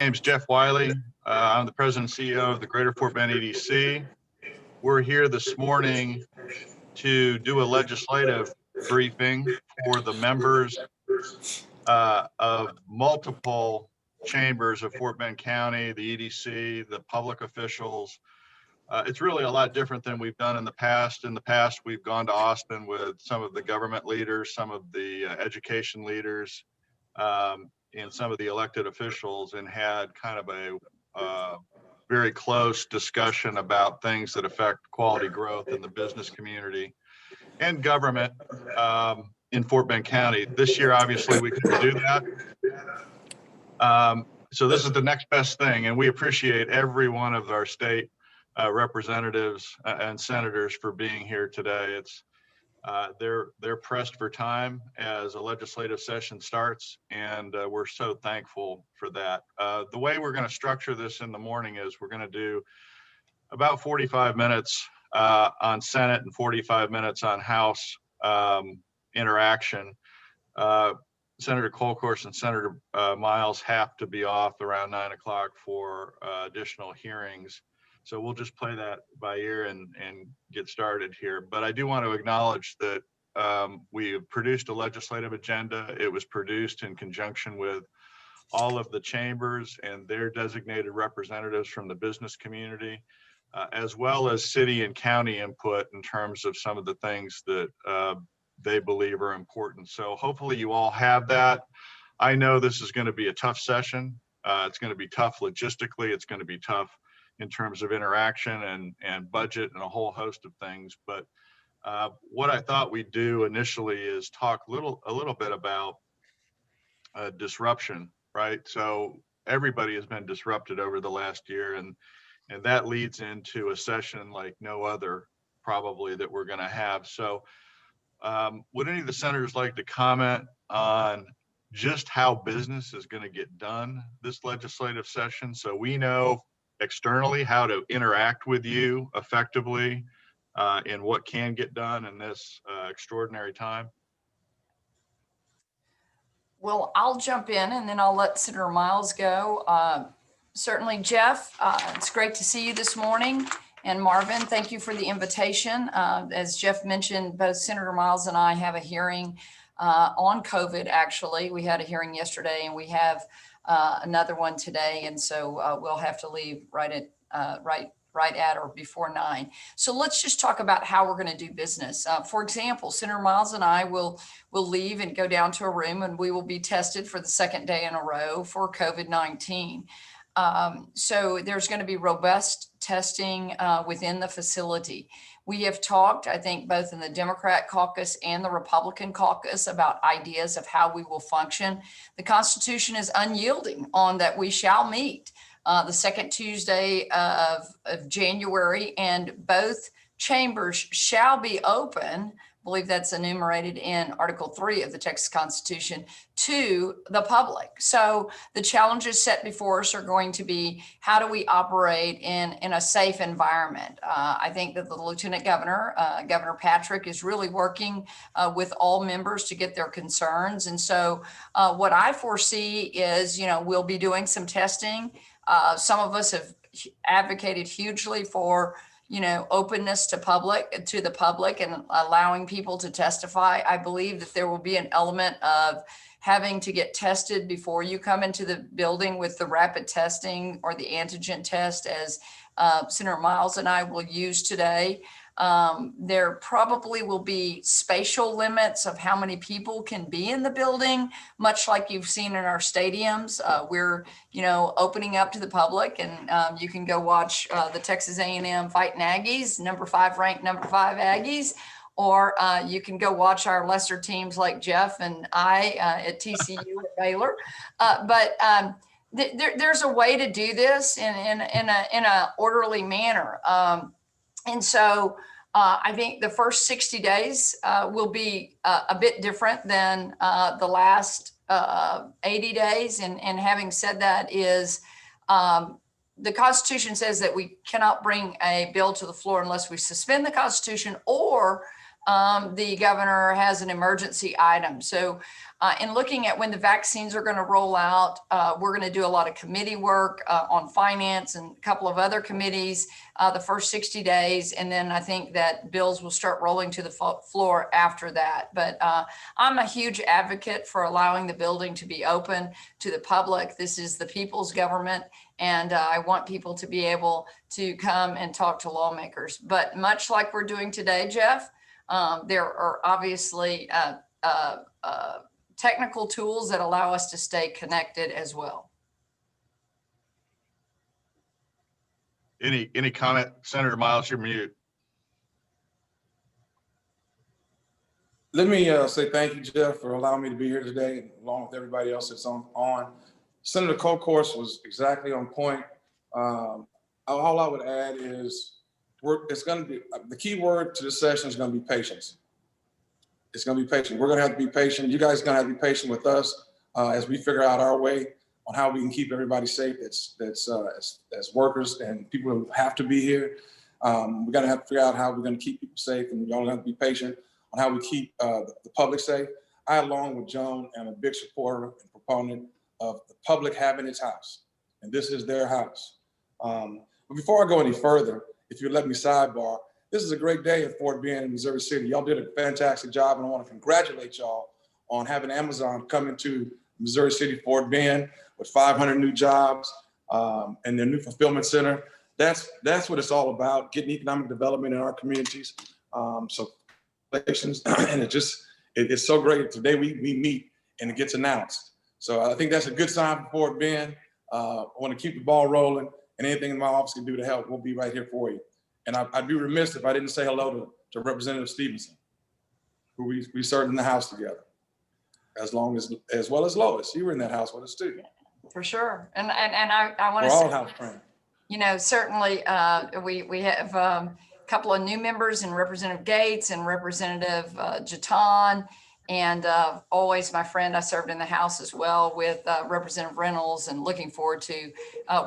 name's Jeff Wiley. I'm the president and CEO of the Greater Fort Bend EDC. We're here this morning to do a legislative briefing for the members of multiple chambers of Fort Bend County, the EDC, the public officials. It's really a lot different than we've done in the past. In the past, we've gone to Austin with some of the government leaders, some of the education leaders, and some of the elected officials, and had kind of a very close discussion about things that affect quality growth in the business community and government in Fort Bend County. This year, obviously, we couldn't do that. So this is the next best thing, and we appreciate every one of our state representatives and senators for being here today. They're pressed for time as a legislative session starts, and we're so thankful for that. The way we're going to structure this in the morning is we're going to do about 45 minutes on Senate and 45 minutes on House interaction. Senator Kolkhorst and Senator Miles have to be off around 9 o'clock for additional hearings. So we'll just play that by ear and get started here. But I do want to acknowledge that we have produced a legislative agenda. It was produced in conjunction with all of the chambers and their designated representatives from the business community, as well as city and county input in terms of some of the things that they believe are important. So hopefully you all have that. I know this is going to be a tough session. It's going to be tough logistically. It's going to be tough in terms of interaction and budget and a whole host of things. But what I thought we'd do initially is talk a little bit about disruption, right? So everybody has been disrupted over the last year, and that leads into a session like no other probably that we're going to have. So would any of the senators like to comment on just how business is going to get done this legislative session, so we know externally how to interact with you effectively and what can get done in this extraordinary time? Well, I'll jump in and then I'll let Senator Miles go. Certainly, Jeff, it's great to see you this morning. And Marvin, thank you for the invitation. As Jeff mentioned, both Senator Miles and I have a hearing on COVID, actually. We had a hearing yesterday and we have another one today, and so we'll have to leave right at or before 9. So let's just talk about how we're going to do business. For example, Senator Miles and I will leave and go down to a room, and we will be tested for the second day in a row for COVID-19. So there's going to be robust testing within the facility. We have talked, I think, both in the Democrat caucus and the Republican caucus about ideas of how we will function. The Constitution is unyielding on that we shall meet the second Tuesday of January, and both chambers shall be open. I believe that's enumerated in Article 3 of the Texas Constitution, to the public. So the challenges set before us are going to be, how do we operate in a safe environment? I think that the Lieutenant Governor, Governor Patrick, is really working with all members to get their concerns. And so what I foresee is, we'll be doing some testing. Some of us have advocated hugely for openness to the public and allowing people to testify. I believe that there will be an element of having to get tested before you come into the building with the rapid testing or the antigen test, as Senator Miles and I will use today. There probably will be spatial limits of how many people can be in the building, much like you've seen in our stadiums. We're, opening up to the public, and you can go watch the Texas A&M fighting Aggies, number 5 ranked number 5 Aggies, or you can go watch our lesser teams like Jeff and I at TCU at Baylor. But there's a way to do this in a orderly manner. And so I think the first 60 days will be a bit different than the last 80 days. And having said that, is the Constitution says that we cannot bring a bill to the floor unless we suspend the Constitution or the governor has an emergency item. So in looking at when the vaccines are going to roll out, we're going to do a lot of committee work on finance and a couple of other committees the first 60 days. And then I think that bills will start rolling to the floor after that. But I'm a huge advocate for allowing the building to be open to the public. This is the people's government. And I want people to be able to come and talk to lawmakers. But much like we're doing today, Jeff, there are obviously technical tools that allow us to stay connected as well. Any comment? Senator Miles, you're mute. Let me say thank you, Jeff, for allowing me to be here today, along with everybody else that's on. Senator Kolkhorst was exactly on point. All I would add is it's going to be, the key word to this session is going to be patience. It's going to be patient. We're going to have to be patient. You guys are going to have to be patient with us as we figure out our way on how we can keep everybody safe. As workers and people who have to be here. We're going to have to figure out how we're going to keep people safe, and we're going to have to be patient on how we keep the public safe. I, along with Joan, am a big supporter and proponent of the public having its house, and this is their house. But before I go any further, if you let me sidebar, this is a great day in Fort Bend in Missouri City. Y'all did a fantastic job, and I want to congratulate y'all on having Amazon come into Missouri City, Fort Bend, with 500 new jobs and their new fulfillment center. That's what it's all about, getting economic development in our communities. So congratulations, and it's so great. Today we meet and it gets announced. So I think that's a good sign for Fort Bend. I want to keep the ball rolling, and anything in my office can do to help, we'll be right here for you. And I'd be remiss if I didn't say hello to Representative Stephenson, who we served in the House together, as well as Lois. You were in that House with us too. For sure. And I want to We're say, all House trained. you know, certainly we have a couple of new members in Representative Gates and Representative Jaton, and always my friend. I served in the House as well with Representative Reynolds, and looking forward to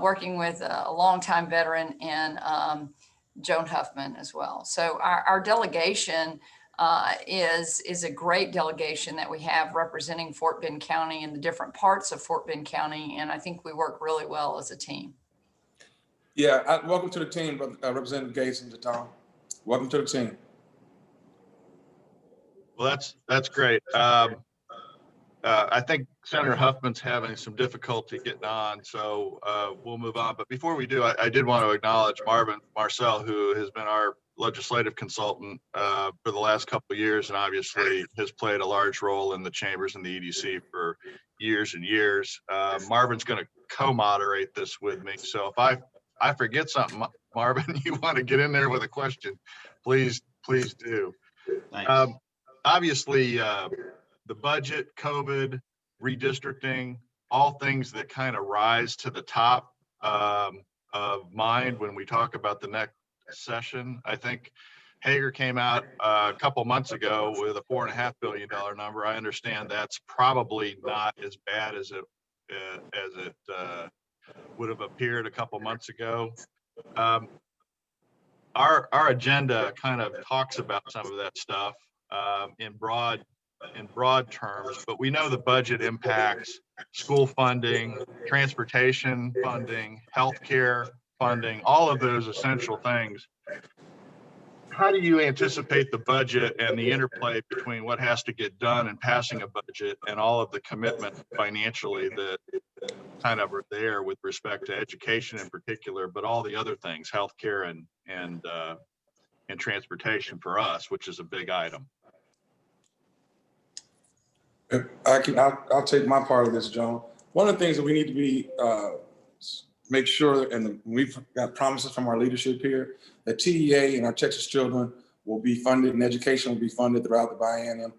working with a longtime veteran in Joan Huffman as well. So our delegation is a great delegation that we have representing Fort Bend County and the different parts of Fort Bend County. And I think we work really well as a team. Yeah, welcome to the team, Representative Gates and Jaton. Welcome to the team. Well, that's great. I think Senator Huffman's having some difficulty getting on, so we'll move on. But before we do, I did want to acknowledge Marvin Marcell, who has been our legislative consultant for the last couple of years, and obviously has played a large role in the chambers and the EDC for years and years. Marvin's going to co-moderate this with me, so if I forget something, Marvin, you want to get in there with a question, please do. Thanks. Obviously, the budget, COVID, redistricting, all things that kind of rise to the top of mind when we talk about the next session. I think Hager came out a couple months ago with a $4.5 billion number. I understand that's probably not as bad as it would have appeared a couple months ago. Our agenda kind of talks about some of that stuff in broad terms, but we know the budget impacts school funding, transportation funding, healthcare funding, all of those essential things. How do you anticipate the budget and the interplay between what has to get done in passing a budget and all of the commitment financially that kind of are there with respect to education in particular, but all the other things, healthcare and transportation for us, which is a big item? I'll take my part of this, Joan. One of the things that we need to be make sure, and we've got promises from our leadership here, that TEA and our Texas children will be funded, and education will be funded throughout the biennium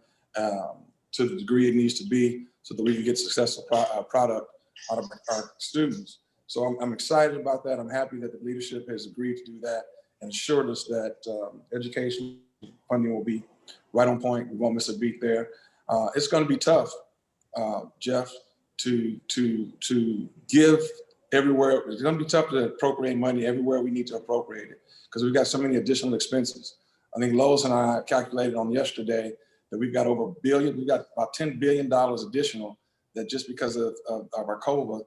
to the degree it needs to be, so that we can get successful product out of our students. So I'm excited about that. I'm happy that the leadership has agreed to do that and assured us that education funding will be right on point. We won't miss a beat there. It's going to be tough, Jeff, to give everywhere. It's going to be tough to appropriate money everywhere we need to appropriate it, because we've got so many additional expenses. I think Lois and I calculated on yesterday that we've got over $1 billion, we've got about $10 billion additional that just because of our COVID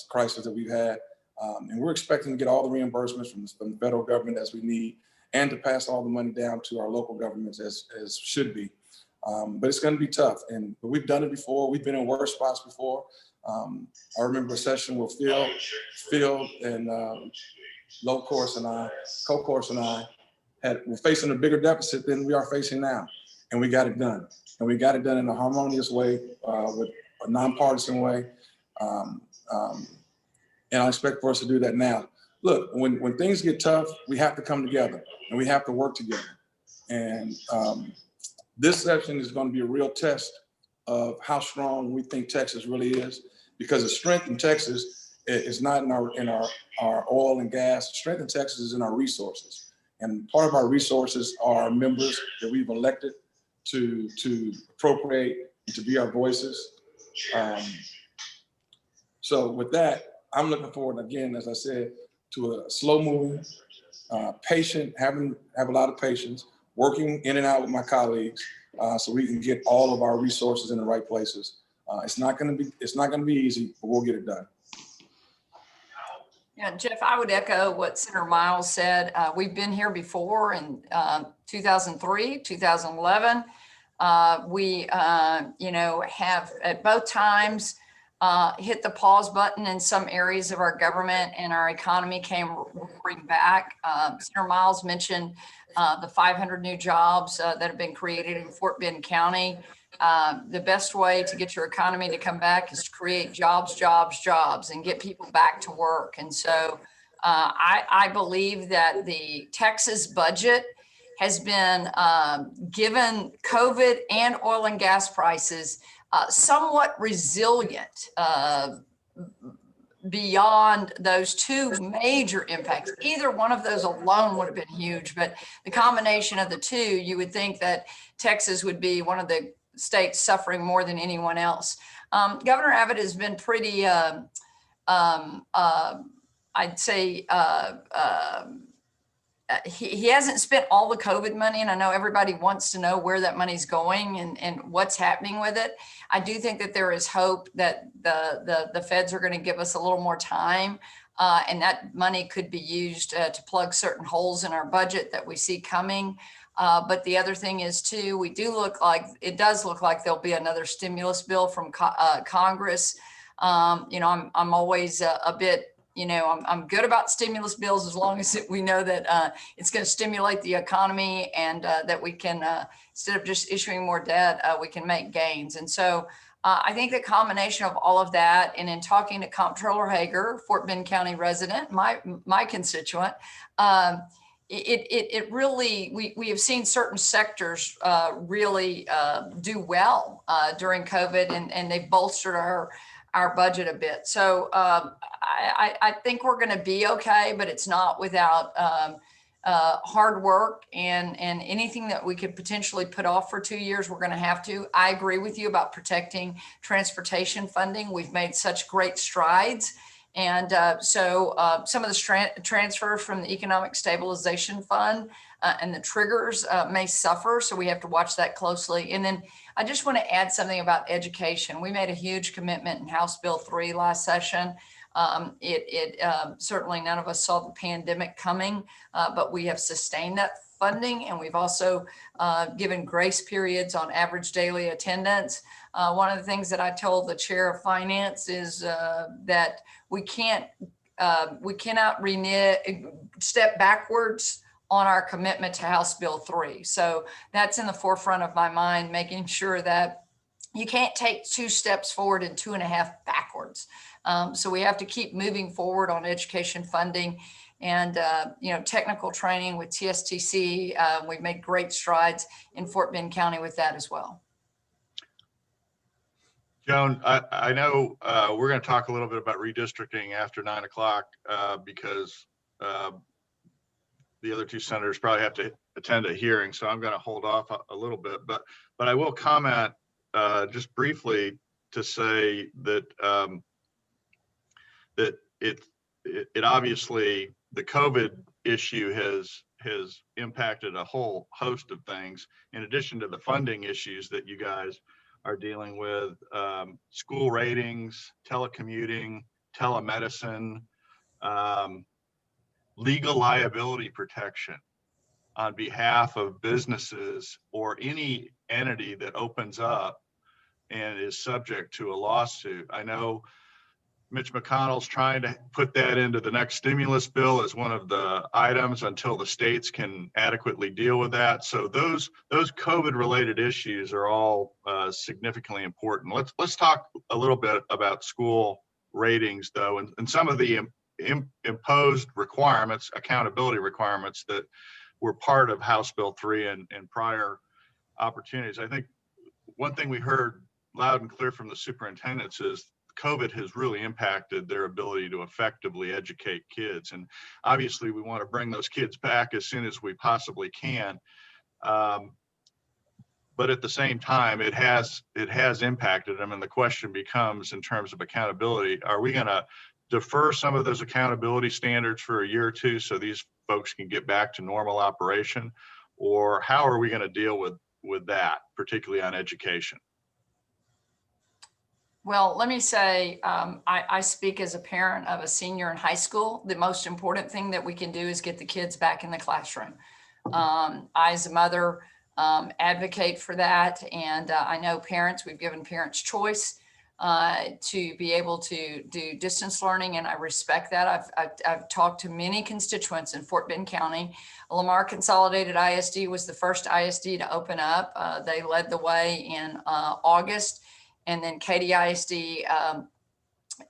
crisis that we've had. And we're expecting to get all the reimbursements from the federal government as we need, and to pass all the money down to our local governments as should be. But it's going to be tough, but we've done it before. We've been in worse spots before. I remember a session where Phil and Kolkhorst and I were facing a bigger deficit than we are facing now, and we got it done. And we got it done in a harmonious way, with a nonpartisan way. And I expect for us to do that now. Look, when things get tough, we have to come together and we have to work together. And this session is going to be a real test of how strong we think Texas really is, because the strength in Texas is not in our oil and gas. The strength in Texas is in our resources. And part of our resources are members that we've elected to appropriate and to be our voices. So with that, I'm looking forward, again, as I said, to a slow-moving, patient, have a lot of patience, working in and out with my colleagues, so we can get all of our resources in the right places. It's not going to be easy, but we'll get it done. Yeah, Jeff, I would echo what Senator Miles said. We've been here before in 2003, 2011. We, have at both times hit the pause button in some areas of our government, and our economy came roaring back. Senator Miles mentioned the 500 new jobs that have been created in Fort Bend County. The best way to get your economy to come back is to create jobs, and get people back to work. And so I believe that the Texas budget has been, given COVID and oil and gas prices, somewhat resilient beyond those two major impacts. Either one of those alone would have been huge, but the combination of the two, you would think that Texas would be one of the states suffering more than anyone else. Governor Abbott has been pretty, I'd say, he hasn't spent all the COVID money, and I know everybody wants to know where that money's going and what's happening with it. I do think that there is hope that the feds are going to give us a little more time, and that money could be used to plug certain holes in our budget that we see coming. But the other thing is too, it does look like there'll be another stimulus bill from Congress. I'm always a bit, I'm good about stimulus bills as long as we know that it's going to stimulate the economy, and that we can, instead of just issuing more debt, we can make gains. And so I think the combination of all of that, and in talking to Comptroller Hager, Fort Bend County resident, my constituent, it really, we have seen certain sectors really do well during COVID, and they've bolstered our budget a bit. So I think we're going to be okay, but it's not without hard work, and anything that we could potentially put off for 2 years, we're going to have to. I agree with you about protecting transportation funding. We've made such great strides. And so some of the transfers from the Economic Stabilization Fund and the triggers may suffer. So we have to watch that closely. And then I just want to add something about education. We made a huge commitment in House Bill 3 last session. Certainly none of us saw the pandemic coming, but we have sustained that funding, and we've also given grace periods on average daily attendance. One of the things that I told the chair of finance is that we cannot step backwards on our commitment to House Bill 3. So that's in the forefront of my mind, making sure that you can't take 2 steps forward and 2.5 backwards. So we have to keep moving forward on education funding and technical training with TSTC. We've made great strides in Fort Bend County with that as well. Joan, I know we're going to talk a little bit about redistricting after 9 o'clock because the other 2 senators probably have to attend a hearing, so I'm going to hold off a little bit. But I will comment just briefly to say that that it obviously, the COVID issue has has impacted a whole host of things in addition to the funding issues that you guys are dealing with. School ratings, telecommuting, telemedicine, legal liability protection on behalf of businesses or any entity that opens up and is subject to a lawsuit. I know Mitch McConnell's trying to put that into the next stimulus bill as one of the items until the states can adequately deal with that. So those COVID related issues are all significantly important. Let's talk a little bit about school ratings though, and some of the imposed requirements, accountability requirements that were part of House Bill 3 and prior opportunities. I think one thing we heard loud and clear from the superintendents is COVID has really impacted their ability to effectively educate kids. And obviously we want to bring those kids back as soon as we possibly can. But at the same time, it has impacted them. And the question becomes, in terms of accountability, are we going to defer some of those accountability standards for a year or two so these folks can get back to normal operation? Or how are we going to deal with that, particularly on education? Well, let me say, I speak as a parent of a senior in high school. The most important thing that we can do is get the kids back in the classroom. I, as a mother, advocate for that. And I know parents, we've given parents choice to be able to do distance learning, and I respect that. I've talked to many constituents in Fort Bend County. Lamar Consolidated ISD was the first ISD to open up. They led the way in August. And then Katy ISD,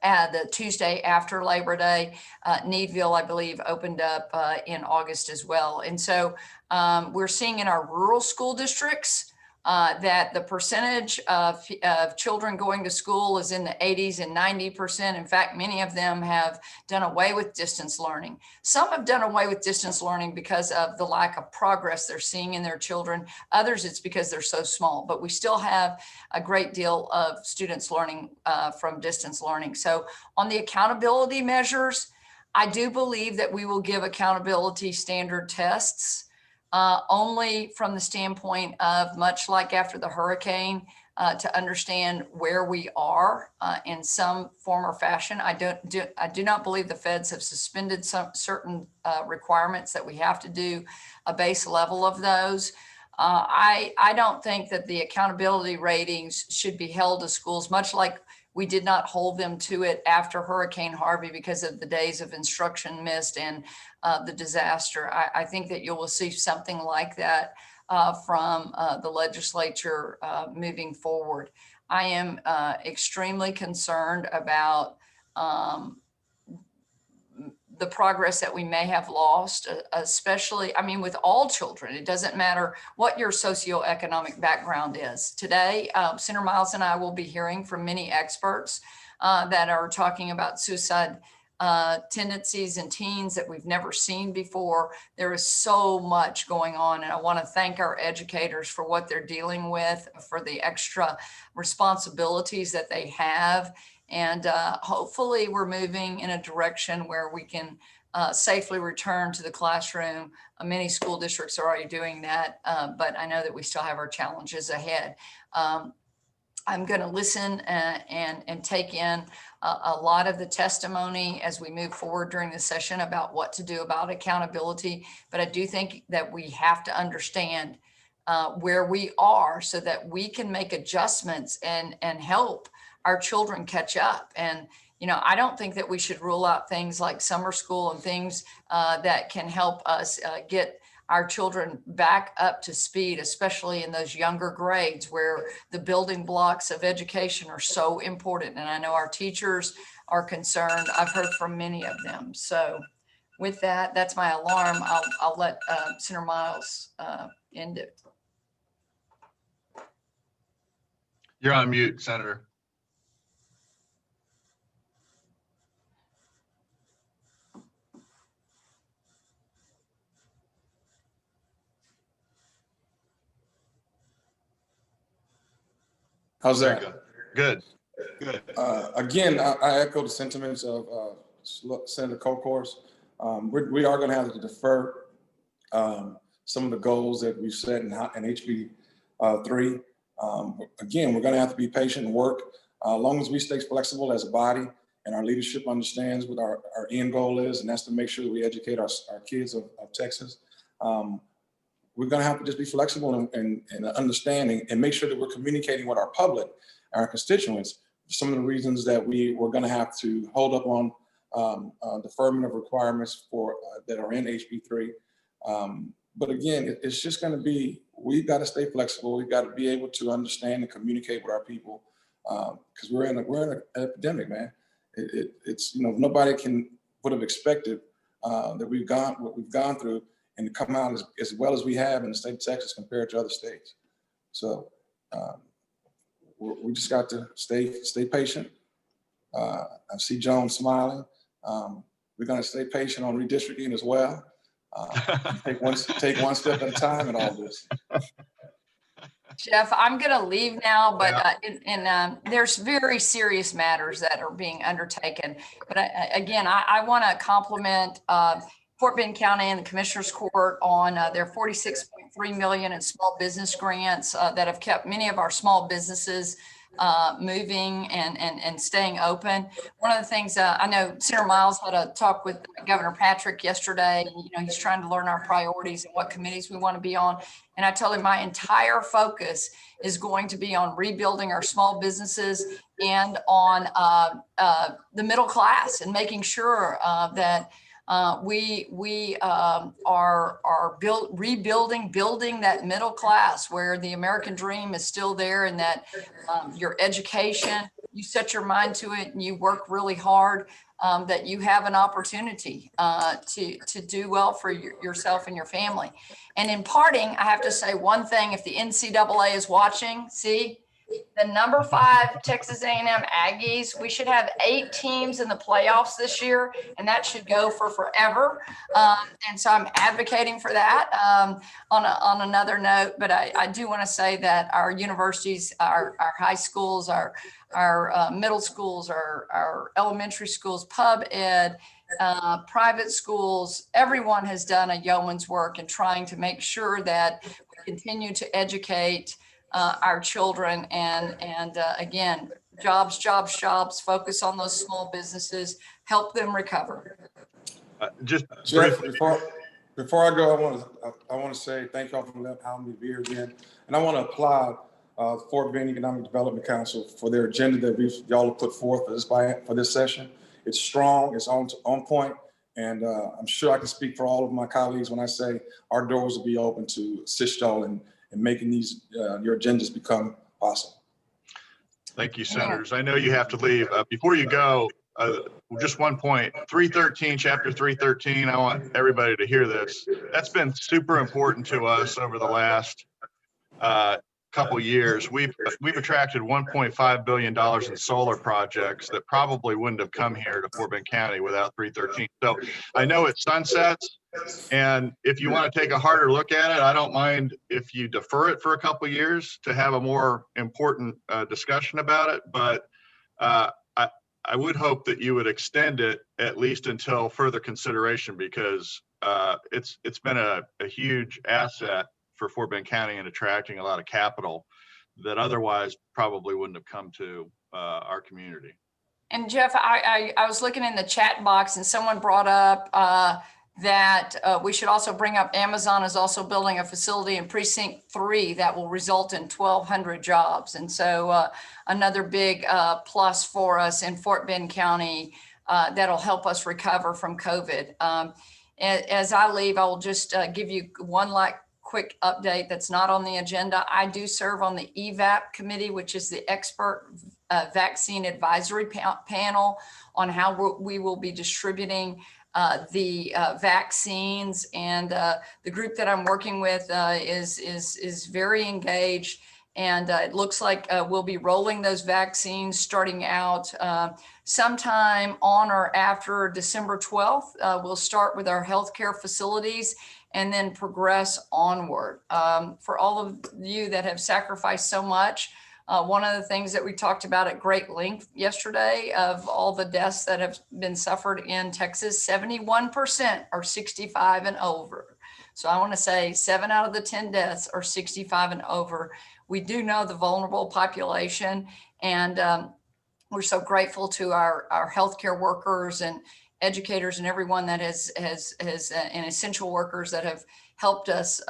the Tuesday after Labor Day, Needville, I believe, opened up in August as well. And so we're seeing in our rural school districts that the percentage of children going to school is in the 80s and 90%. In fact, many of them have done away with distance learning. Some have done away with distance learning because of the lack of progress they're seeing in their children. Others, it's because they're so small, but we still have a great deal of students learning from distance learning. So on the accountability measures, I do believe that we will give accountability standard tests. Only from the standpoint of, much like after the hurricane, to understand where we are in some form or fashion. I do not believe the feds have suspended some certain requirements that we have to do a base level of those. I don't think that the accountability ratings should be held to schools, much like we did not hold them to it after Hurricane Harvey because of the days of instruction missed and the disaster. I think that you will see something like that from the legislature moving forward. I am extremely concerned about the progress that we may have lost, especially, I mean, with all children. It doesn't matter what your socioeconomic background is. Today, Senator Miles and I will be hearing from many experts that are talking about suicide tendencies in teens that we've never seen before. There is so much going on, and I want to thank our educators for what they're dealing with, for the extra responsibilities that they have. And hopefully we're moving in a direction where we can safely return to the classroom. Many school districts are already doing that, but I know that we still have our challenges ahead. I'm going to listen and take in a lot of the testimony as we move forward during the session about what to do about accountability. But I do think that we have to understand where we are so that we can make adjustments and help our children catch up. And, you know, I don't think that we should rule out things like summer school and things that can help us get our children back up to speed, especially in those younger grades where the building blocks of education are so important. And I know our teachers are concerned. I've heard from many of them. So with that, that's my alarm. I'll let Senator Miles end it. You're on mute, Senator. How's There that? you go. Good. Again, I echo the sentiments of Senator Kolkhorst. We are going to have to defer some of the goals that we've set in HB 3. Again, we're going to have to be patient and work. As long as we stay flexible as a body and our leadership understands what our end goal is, and that's to make sure that we educate our kids of Texas. We're going to have to just be flexible and understanding and make sure that we're communicating with our public, our constituents, some of the reasons that we're going to have to hold up on deferment of requirements for that are in HB 3. But again, it's just going to be, we've got to stay flexible. We've got to be able to understand and communicate with our people because we're in an epidemic, man. It's nobody would have expected that what we've gone through and to come out as well as we have in the state of Texas compared to other states. So we just got to stay patient. I see Joan smiling. We're going to stay patient on redistricting as well. Take one step at a time in all this. Jeff, I'm going to leave now, but there's very serious matters that are being undertaken. But I want to compliment Fort Bend County and the Commissioners Court on their $46.3 million in small business grants that have kept many of our small businesses moving and staying open. One of the things I know Senator Miles had a talk with Governor Patrick yesterday. He's trying to learn our priorities and what committees we want to be on. And I told him my entire focus is going to be on rebuilding our small businesses and on the middle class and making sure that we are building that middle class where the American dream is still there, and that your education, you set your mind to it and you work really hard, that you have an opportunity to do well for yourself and your family. And in parting, I have to say one thing: if the NCAA is watching, see, the number 5 Texas A&M Aggies, we should have 8 teams in the playoffs this year, and that should go for forever. And so I'm advocating for that on another note. But I do want to say that our universities, our high schools, our middle schools, our elementary schools, pub ed, private schools, everyone has done a yeoman's work in trying to make sure that we continue to educate our children and again, jobs, focus on those small businesses, help them recover. Just Jeff, before I go, I want to say thank y'all for allowing me to be here again. And I want to applaud Fort Bend Economic Development Council for their agenda that y'all have put forth for this session. It's strong, it's on point, and I'm sure I can speak for all of my colleagues when I say our doors will be open to assist y'all in making these your agendas become possible. Thank you, Senators. I know you have to leave. Before you go, just one point, 313, chapter 313, I want everybody to hear this. That's been super important to us over the last couple years. We've attracted $1.5 billion in solar projects that probably wouldn't have come here to Fort Bend County without 313. So I know it sunsets, and if you want to take a harder look at it, I don't mind if you defer it for a couple years to have a more important discussion about it. But I would hope that you would extend it at least until further consideration, because it's been a huge asset for Fort Bend County and attracting a lot of capital that otherwise probably wouldn't have come to our community. And Jeff, I was looking in the chat box and someone brought up that we should also bring up Amazon is also building a facility in Precinct 3 that will result in 1,200 jobs. And so another big plus for us in Fort Bend County that'll help us recover from COVID. As I leave, I will just give you one quick update that's not on the agenda. I do serve on the EVAP committee, which is the expert vaccine advisory panel on how we will be distributing the vaccines. And the group that I'm working with is very engaged. And it looks like we'll be rolling those vaccines starting out sometime on or after December 12th. We'll start with our healthcare facilities and then progress onward. For all of you that have sacrificed so much, one of the things that we talked about at great length yesterday of all the deaths that have been suffered in Texas, 71% are 65 and over. So I want to say 7 out of the 10 deaths are 65 and over. We do know the vulnerable population, and we're so grateful to our healthcare workers and educators and everyone that has and essential workers that have helped us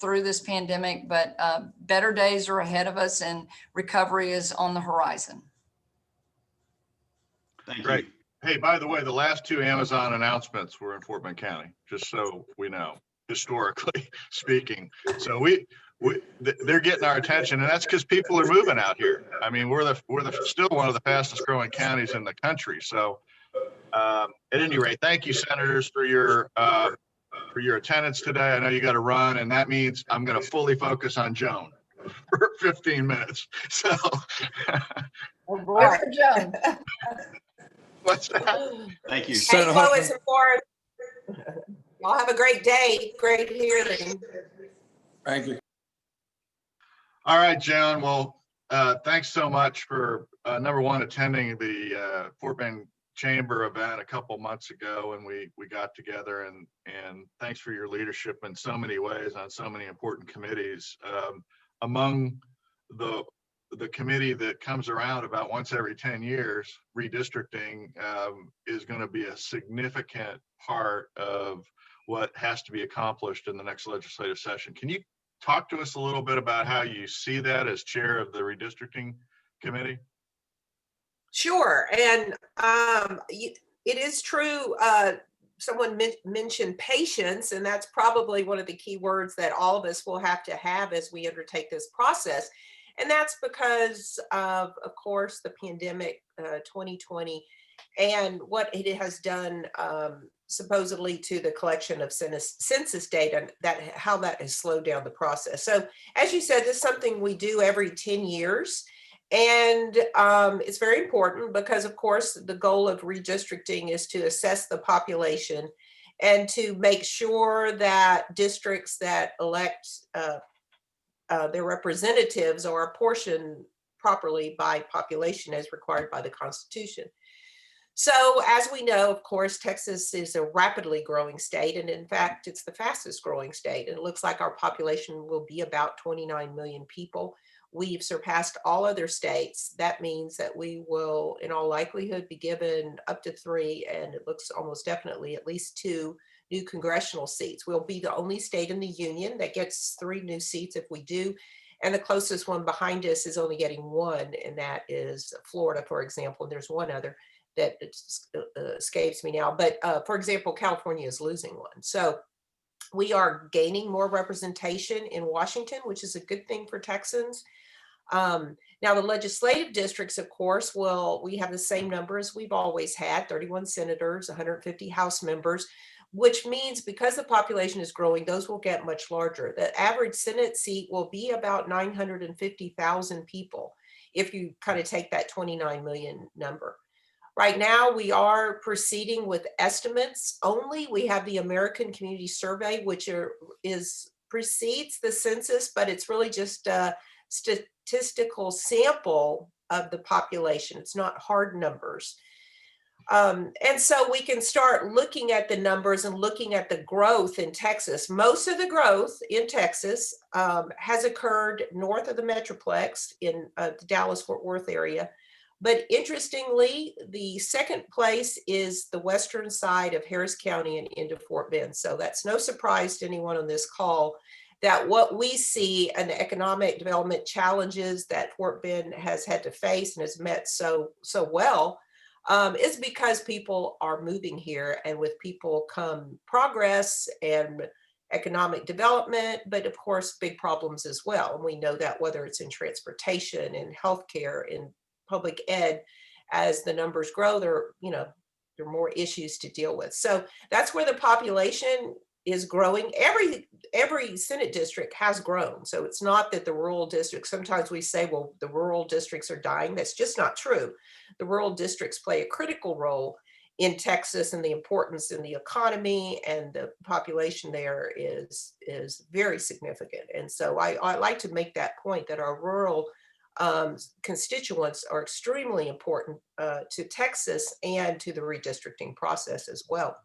through this pandemic. But better days are ahead of us, and recovery is on the horizon. Thank you. Great. Hey, by the way, the last 2 Amazon announcements were in Fort Bend County, just so we know, historically speaking. So they're getting our attention, and that's because people are moving out here. I mean, we're still one of the fastest growing counties in the country. So at any rate, thank you, senators, for your attendance today. I know you got to run, and that means I'm going to fully focus on Joan for 15 minutes. So Oh, boy. Joan. what's that? Thank you. Hey, Senator Lois Huffman. and Borris. Y'all have a great day. Great hearing. Thank you. All right, Joan. Well, thanks so much for number one, attending the Fort Bend Chamber event a couple months ago, and we got together, and thanks for your leadership in so many ways on so many important committees. Among the committee that comes around about once every 10 years, redistricting, is going to be a significant part of what has to be accomplished in the next legislative session. Can you talk to us a little bit about how you see that as chair of the redistricting committee? Sure. And it is true. Someone mentioned patience, and that's probably one of the key words that all of us will have to have as we undertake this process. And that's because of course, the pandemic 2020 and what it has done supposedly to the collection of census data, how that has slowed down the process. So as you said, this is something we do every 10 years. And it's very important because, of course, the goal of redistricting is to assess the population and to make sure that districts that elect their representatives are apportioned properly by population as required by the Constitution. So as we know, of course, Texas is a rapidly growing state, and in fact, it's the fastest growing state. And it looks like our population will be about 29 million people. We've surpassed all other states. That means that we will, in all likelihood, be given up to 3, and it looks almost definitely at least 2 new congressional seats. We'll be the only state in the union that gets 3 new seats if we do. And the closest one behind us is only getting 1, and that is Florida, for example. And there's one other that escapes me now. But for example, California is losing 1. So we are gaining more representation in Washington, which is a good thing for Texans. Now the legislative districts, of course, we have the same number as we've always had, 31 senators, 150 House members, which means because the population is growing, those will get much larger. The average Senate seat will be about 950,000 people if you kind of take that 29 million number. Right now, we are proceeding with estimates only. We have the American Community Survey, which precedes the census, but it's really just a statistical sample of the population. It's not hard numbers. And so we can start looking at the numbers and looking at the growth in Texas. Most of the growth in Texas has occurred north of the Metroplex in the Dallas-Fort Worth area. But interestingly, the second place is the western side of Harris County and into Fort Bend. So that's no surprise to anyone on this call that what we see and the economic development challenges that Fort Bend has had to face and has met so well is because people are moving here, and with people come progress and economic development, but of course, big problems as well. And we know that whether it's in transportation, in healthcare, in public ed, as the numbers grow, there are more issues to deal with. So that's where the population is growing. Every Senate district has grown. So it's not that the rural districts, sometimes we say, well, the rural districts are dying. That's just not true. The rural districts play a critical role in Texas, and the importance in the economy and the population there is very significant. And so I like to make that point that our rural constituents are extremely important to Texas and to the redistricting process as well.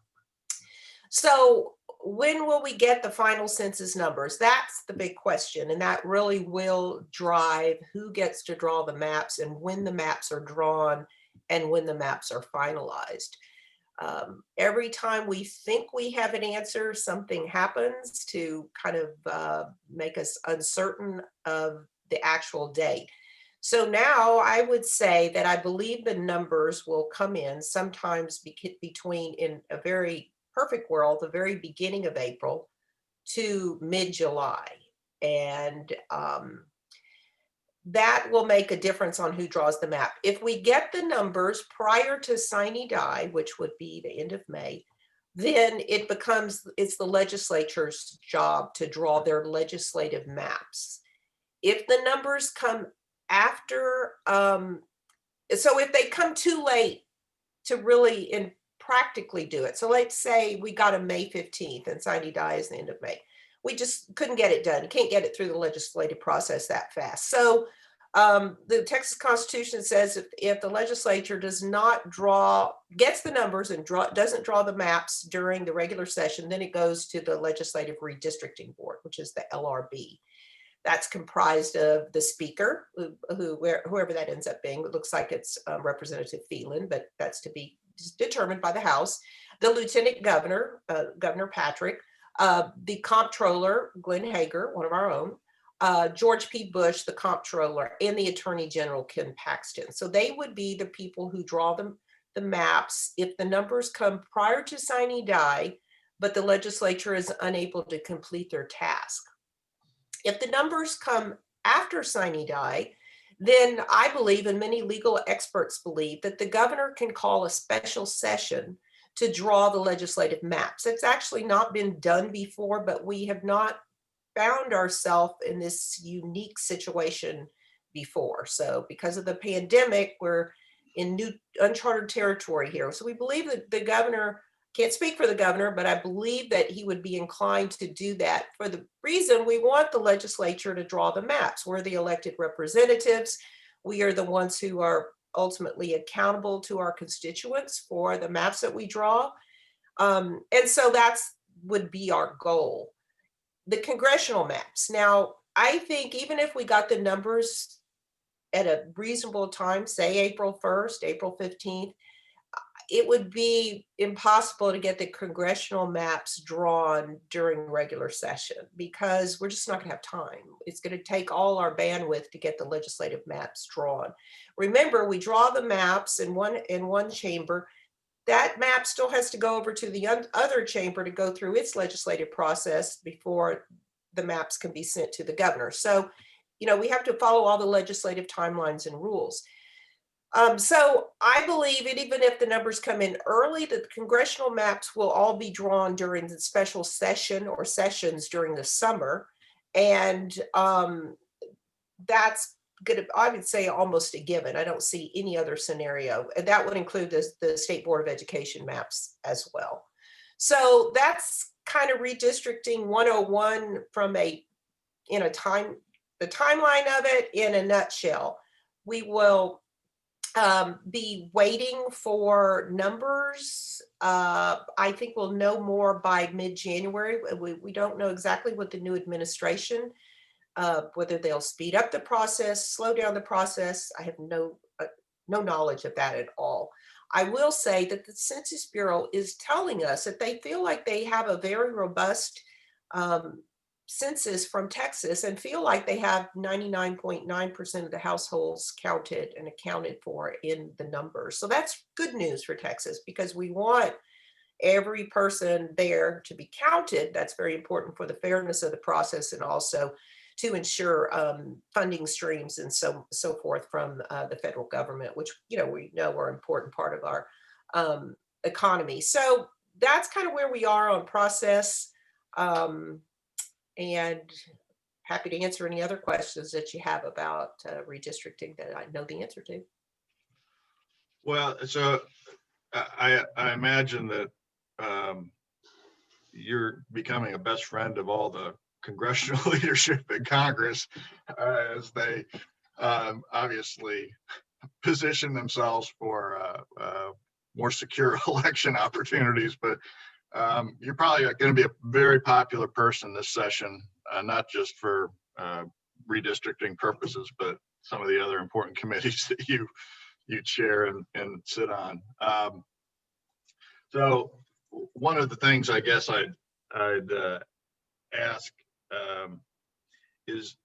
So when will we get the final census numbers? That's the big question. And that really will drive who gets to draw the maps and when the maps are drawn and when the maps are finalized. Every time we think we have an answer, something happens to kind of make us uncertain of the actual date. So now I would say that I believe the numbers will come in sometimes between, in a very perfect world, the very beginning of April to mid-July. And that will make a difference on who draws the map. If we get the numbers prior to sine die, which would be the end of May, then it's the legislature's job to draw their legislative maps. If the numbers come after, so if they come too late to really and practically do it. So let's say we got a May 15th and sine die is the end of May. We just couldn't get it done. You can't get it through the legislative process that fast. So the Texas Constitution says if the legislature gets the numbers and doesn't draw the maps during the regular session, then it goes to the Legislative Redistricting Board, which is the LRB. That's comprised of the speaker, whoever that ends up being. It looks like it's Representative Phelan, but that's to be determined by the House. The Lieutenant Governor, Governor Patrick, the Comptroller, Glenn Hager, one of our own, George P. Bush, the Comptroller, and the Attorney General, Ken Paxton. So they would be the people who draw the maps if the numbers come prior to sine die, but the legislature is unable to complete their task. If the numbers come after sine die, then I believe, and many legal experts believe, that the governor can call a special session to draw the legislative maps. It's actually not been done before, but we have not found ourselves in this unique situation before. So because of the pandemic, we're in new uncharted territory here. So we believe that the governor, can't speak for the governor, but I believe that he would be inclined to do that for the reason we want the legislature to draw the maps. We're the elected representatives. We are the ones who are ultimately accountable to our constituents for the maps that we draw. And so that's would be our goal. The congressional maps. Now, I think even if we got the numbers at a reasonable time, say April 1st, April 15th, it would be impossible to get the congressional maps drawn during regular session because we're just not gonna have time. It's gonna take all our bandwidth to get the legislative maps drawn. Remember, we draw the maps in one chamber. That map still has to go over to the other chamber to go through its legislative process before the maps can be sent to the governor. So, we have to follow all the legislative timelines and rules. So I believe it, even if the numbers come in early, the congressional maps will all be drawn during the special session or sessions during the summer. And that's gonna, I would say, almost a given. I don't see any other scenario. And that would include the State Board of Education maps as well. So that's kind of redistricting 101 from the timeline of it in a nutshell. We will be waiting for numbers. I think we'll know more by mid-January. We don't know exactly what the new administration, whether they'll speed up the process, slow down the process. I have no knowledge of that at all. I will say that the Census Bureau is telling us that they feel like they have a very robust census from Texas and feel like they have 99.9% of the households counted and accounted for in the numbers. So that's good news for Texas because we want every person there to be counted. That's very important for the fairness of the process and also to ensure funding streams and so forth from the federal government, which we know are an important part of our economy. So that's kind of where we are on process. And happy to answer any other questions that you have about redistricting that I know the answer to. Well, so I imagine that you're becoming a best friend of all the congressional leadership in Congress as they obviously position themselves for more secure election opportunities. But You're probably going to be a very popular person this session, not just for redistricting purposes, but some of the other important committees that you chair and sit on. So one of the things I guess I'd ask is,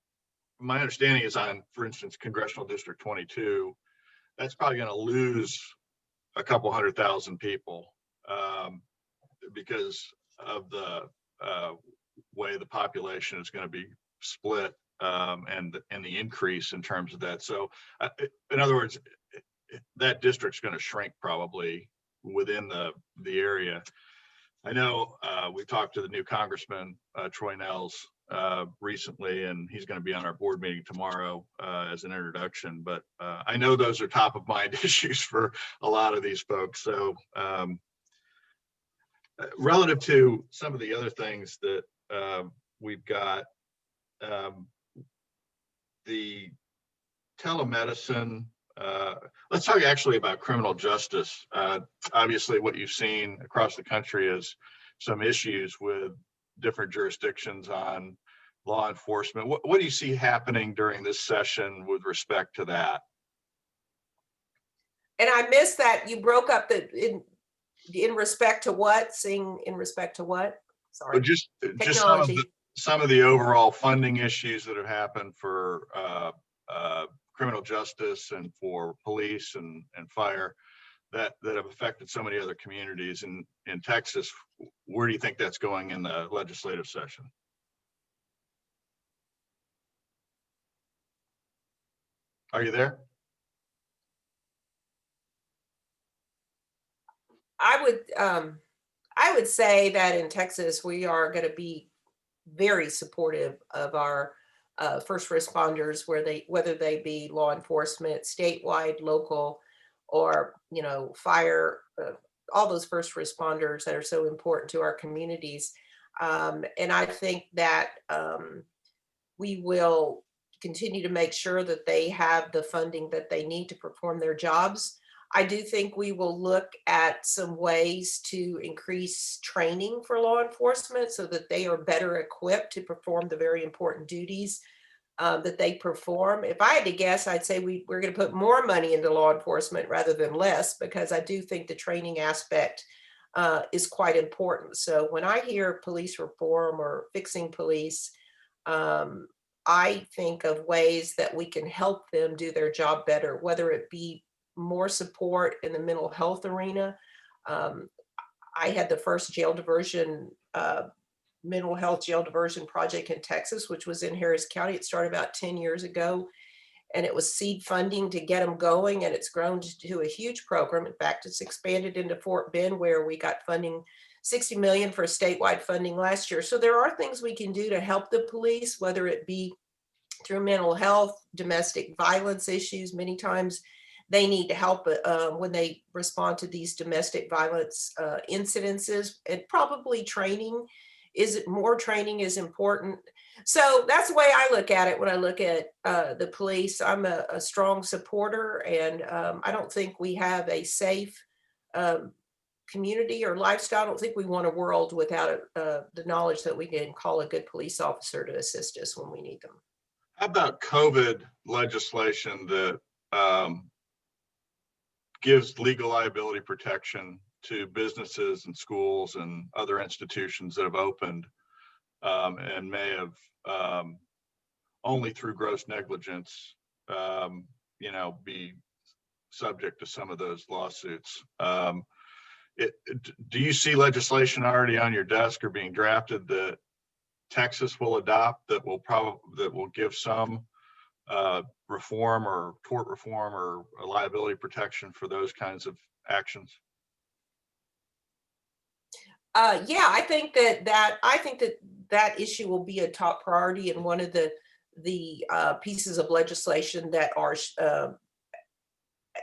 my understanding is on, for instance, Congressional District 22, that's probably going to lose a couple 100,000 people because of the way the population is going to be split and the increase in terms of that. So in other words, that district's going to shrink probably within the area. I know we talked to the new Congressman, Troy Nels, recently, and he's going to be on our board meeting tomorrow as an introduction, but I know those are top of mind issues for a lot of these folks. So relative to some of the other things that we've got, the telemedicine, let's talk actually about criminal justice. Obviously what you've seen across the country is some issues with different jurisdictions on law enforcement. What do you see happening during this session with respect to that? And I missed that. You broke up in respect to what? Seeing in respect to what? Sorry. Just Technology. some of the overall funding issues that have happened for criminal justice and for police and fire that have affected so many other communities in Texas. Where do you think that's going in the legislative session? Are you there? I would say that in Texas, we are going to be very supportive of our first responders, whether they be law enforcement, statewide, local, or fire, all those first responders that are so important to our communities. And I think that we will continue to make sure that they have the funding that they need to perform their jobs. I do think we will look at some ways to increase training for law enforcement so that they are better equipped to perform the very important duties that they perform. If I had to guess, I'd say we're going to put more money into law enforcement rather than less, because I do think the training aspect is quite important. So when I hear police reform or fixing police, I think of ways that we can help them do their job better, whether it be more support in the mental health arena. I had the first jail diversion, mental health jail diversion project in Texas, which was in Harris County. It started about 10 years ago, and it was seed funding to get them going, and it's grown to a huge program. In fact, it's expanded into Fort Bend, where we got funding, $60 million for statewide funding last year. So there are things we can do to help the police, whether it be through mental health, domestic violence issues. Many times they need to help when they respond to these domestic violence incidences, and probably training is important. So that's the way I look at it when I look at the police. I'm a strong supporter, and I don't think we have a safe community or lifestyle. I don't think we want a world without the knowledge that we can call a good police officer to assist us when we need them. How about COVID legislation that gives legal liability protection to businesses and schools and other institutions that have opened and may have only through gross negligence, be subject to some of those lawsuits? Do you see legislation already on your desk or being drafted that Texas will adopt that will give some reform or tort reform or liability protection for those kinds of actions? Yeah, I think that issue will be a top priority, and one of the pieces of legislation that are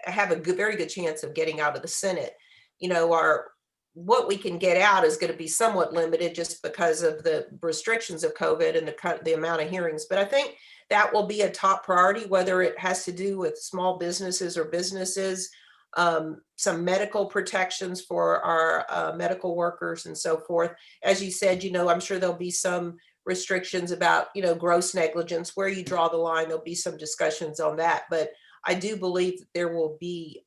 have a very good chance of getting out of the Senate. What we can get out is going to be somewhat limited just because of the restrictions of COVID and the amount of hearings. But I think that will be a top priority, whether it has to do with small businesses or businesses, some medical protections for our medical workers and so forth. As you said, I'm sure there'll be some restrictions about, gross negligence, where you draw the line. There'll be some discussions on that, but I do believe that there will be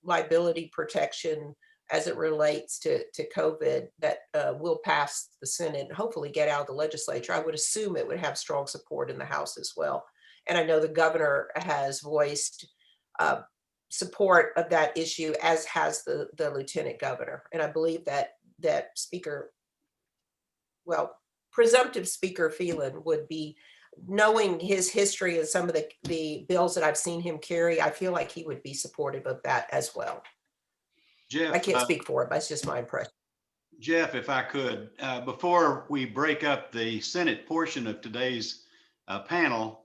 liability protection as it relates to COVID that will pass the Senate and hopefully get out of the legislature. I would assume it would have strong support in the House as well. And I know the governor has voiced support of that issue, as has the lieutenant governor. And I believe that presumptive Speaker Phelan would be, knowing his history and some of the bills that I've seen him carry, I feel like he would be supportive of that as well. Jeff, I can't speak for it, but it's just my impression. Jeff, if I could, before we break up the Senate portion of today's panel,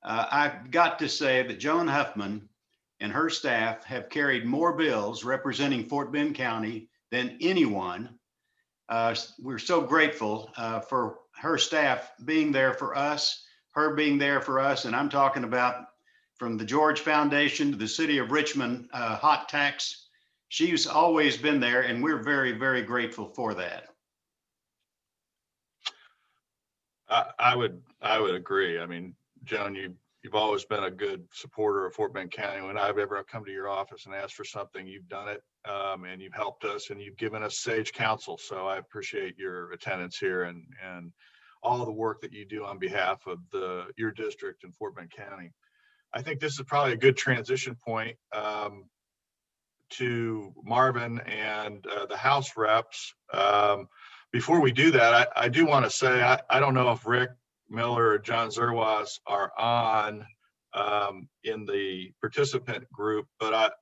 I've got to say that Joan Huffman and her staff have carried more bills representing Fort Bend County than anyone. We're so grateful for her staff being there for us, her being there for us, and I'm talking about from the George Foundation to the City of Richmond hot tax. She's always been there, and we're very, very grateful for that. I would agree. I mean, Joan, you've always been a good supporter of Fort Bend County. When I've ever come to your office and asked for something, you've done it, and you've helped us, and you've given us sage counsel. So I appreciate your attendance here and all the work that you do on behalf of your district in Fort Bend County. I think this is probably a good transition point to Marvin and the House reps. Before we do that, I do want to say, I don't know if Rick Miller or John Zerwas are on in the participant group, but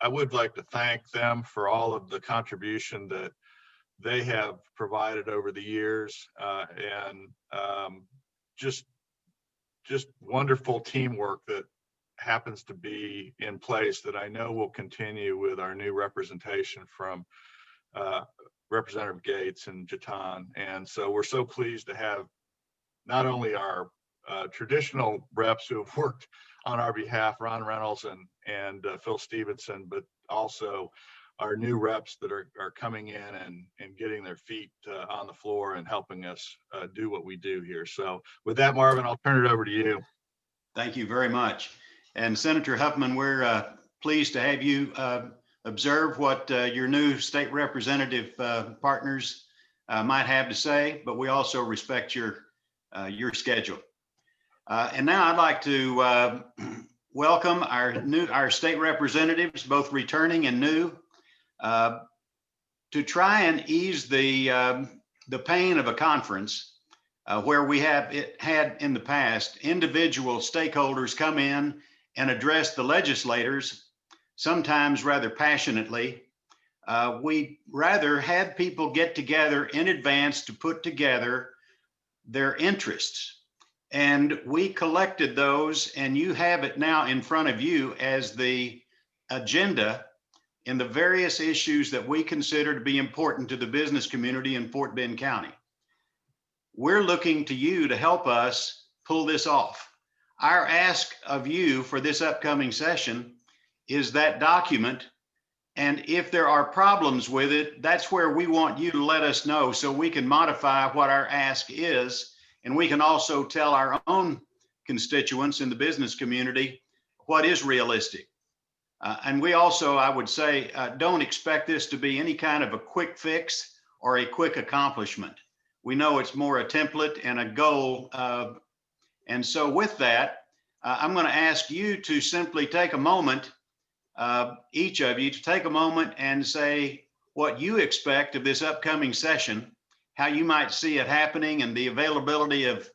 I would like to thank them for all of the contribution that they have provided over the years, and just wonderful teamwork that happens to be in place that I know will continue with our new representation from Representative Gates and Jatan. And so we're so pleased to have not only our traditional reps who have worked on our behalf, Ron Reynolds and Phil Stephenson, but also our new reps that are coming in and getting their feet on the floor and helping us do what we do here. So with that, Marvin, I'll turn it over to you. Thank you very much. And Senator Huffman, we're pleased to have you observe what your new state representative partners might have to say, but we also respect your schedule. And now I'd like to welcome our state representatives, both returning and new, to try and ease the pain of a conference where we have had in the past individual stakeholders come in and address the legislators, sometimes rather passionately. We rather had people get together in advance to put together their interests. And we collected those, and you have it now in front of you as the agenda in the various issues that we consider to be important to the business community in Fort Bend County. We're looking to you to help us pull this off. Our ask of you for this upcoming session is that document. And if there are problems with it, that's where we want you to let us know so we can modify what our ask is. And we can also tell our own constituents in the business community what is realistic. And we also, I would say, don't expect this to be any kind of a quick fix or a quick accomplishment. We know it's more a template and a goal. And so with that, I'm going to ask you to simply take a moment, each of you to take a moment and say what you expect of this upcoming session, how you might see it happening, and the availability of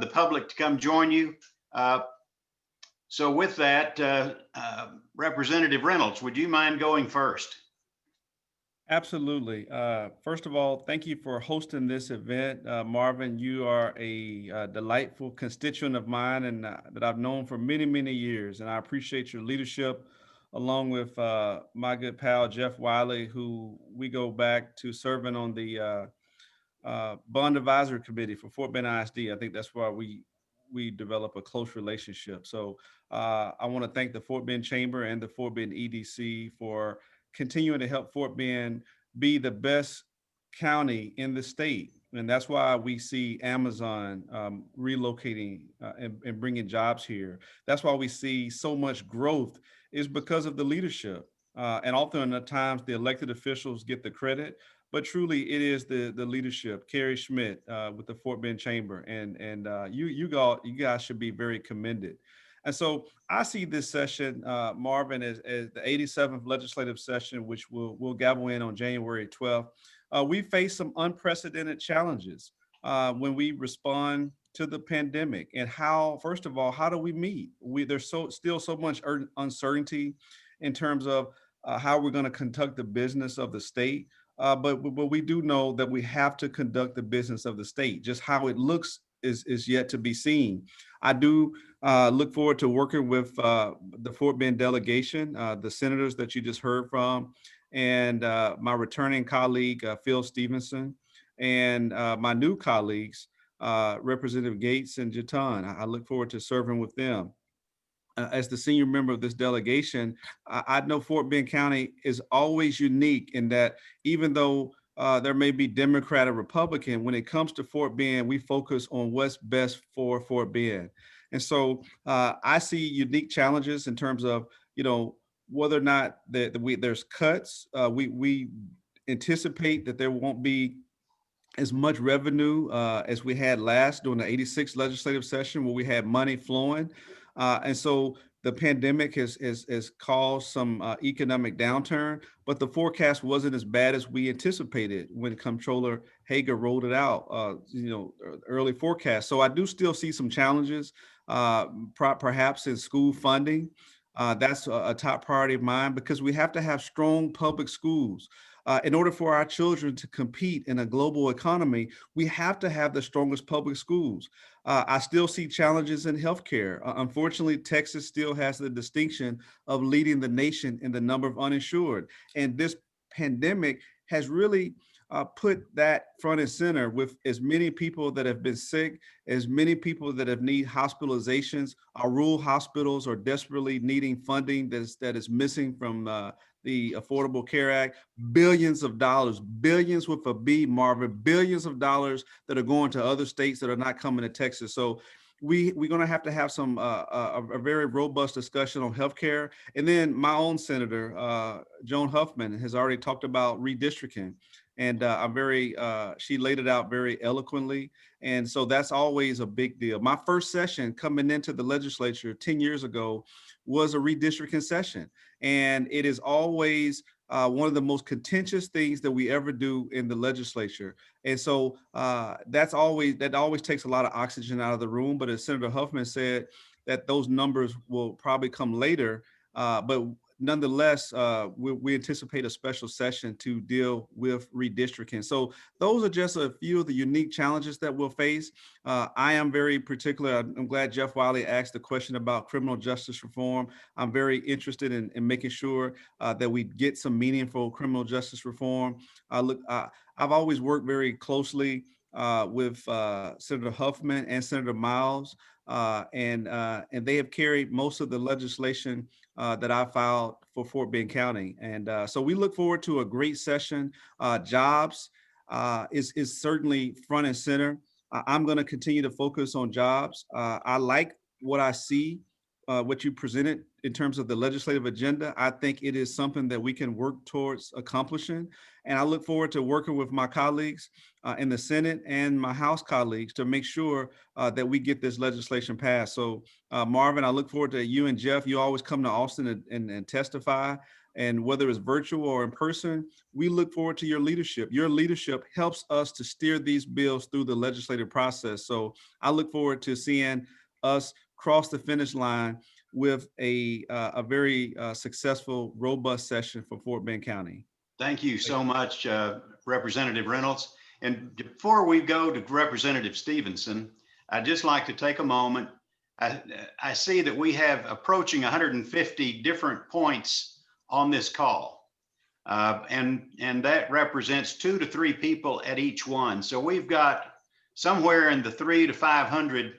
the public to come join you. So with that, Representative Reynolds, would you mind going first? Absolutely. First of all, thank you for hosting this event. Marvin, you are a delightful constituent of mine and that I've known for many, many years. And I appreciate your leadership, along with my good pal, Jeff Wiley, who we go back to serving on the Bond Advisory Committee for Fort Bend ISD. I think that's why we we develop a close relationship. So I want to thank the Fort Bend Chamber and the Fort Bend EDC for continuing to help Fort Bend be the best county in the state. And that's why we see Amazon relocating and bringing jobs here. That's why we see so much growth, is because of the leadership. And often at times the elected officials get the credit, but truly it is the leadership. Carrie Schmidt with the Fort Bend Chamber, and you guys should be very commended. And so I see this session, Marvin, as the 87th legislative session, which we'll gavel in on January 12th. We face some unprecedented challenges when we respond to the pandemic. And how, first of all, how do we meet? There's still so much uncertainty in terms of how we're going to conduct the business of the state. But we do know that we have to conduct the business of the state. Just how it looks is yet to be seen. I do look forward to working with the Fort Bend delegation, the senators that you just heard from, and my returning colleague, Phil Stephenson, and my new colleagues, Representative Gates and Jatan. I look forward to serving with them. As the senior member of this delegation, I know Fort Bend County is always unique in that even though there may be Democrat or Republican, when it comes to Fort Bend, we focus on what's best for Fort Bend. And so I see unique challenges in terms of, whether or not there's cuts. We anticipate that there won't be as much revenue as we had last during the 86th legislative session, where we had money flowing. And so the pandemic has caused some economic downturn, but the forecast wasn't as bad as we anticipated when Comptroller Hager rolled it out, early forecast. So I do still see some challenges, perhaps in school funding. That's a top priority of mine, because we have to have strong public schools. In order for our children to compete in a global economy, we have to have the strongest public schools. I still see challenges in healthcare. Unfortunately, Texas still has the distinction of leading the nation in the number of uninsured. And this pandemic has really put that front and center, with as many people that have been sick, as many people that have need hospitalizations. Our rural hospitals are desperately needing funding that is missing from the Affordable Care Act. Billions of dollars, billions with a B, Marvin, billions of dollars that are going to other states that are not coming to Texas. So we're going to have some a very robust discussion on healthcare. And then my own senator, Joan Huffman, has already talked about redistricting. And she laid it out very eloquently. And so that's always a big deal. My first session coming into the legislature 10 years ago was a redistricting session. And it is always one of the most contentious things that we ever do in the legislature. And so that always takes a lot of oxygen out of the room. But as Senator Huffman said, that those numbers will probably come later. But nonetheless, we anticipate a special session to deal with redistricting. So those are just a few of the unique challenges that we'll face. I am very particular. I'm glad Jeff Wiley asked the question about criminal justice reform. I'm very interested in making sure that we get some meaningful criminal justice reform. I've always worked very closely with Senator Huffman and Senator Miles, and they have carried most of the legislation that I filed for Fort Bend County. And so we look forward to a great session. Jobs is certainly front and center. I'm going to continue to focus on jobs. I like what I see, what you presented in terms of the legislative agenda. I think it is something that we can work towards accomplishing. And I look forward to working with my colleagues in the Senate and my House colleagues to make sure that we get this legislation passed. So Marvin, I look forward to you and Jeff. You always come to Austin and testify. And whether it's virtual or in person, we look forward to your leadership. Your leadership helps us to steer these bills through the legislative process. So I look forward to seeing us cross the finish line with a very successful, robust session for Fort Bend County. Thank you so much, Representative Reynolds. And before we go to Representative Stephenson, I'd just like to take a moment. I see that we have approaching 150 different points on this call. And that represents 2 to 3 people at each one. So we've got somewhere in the 300 to 500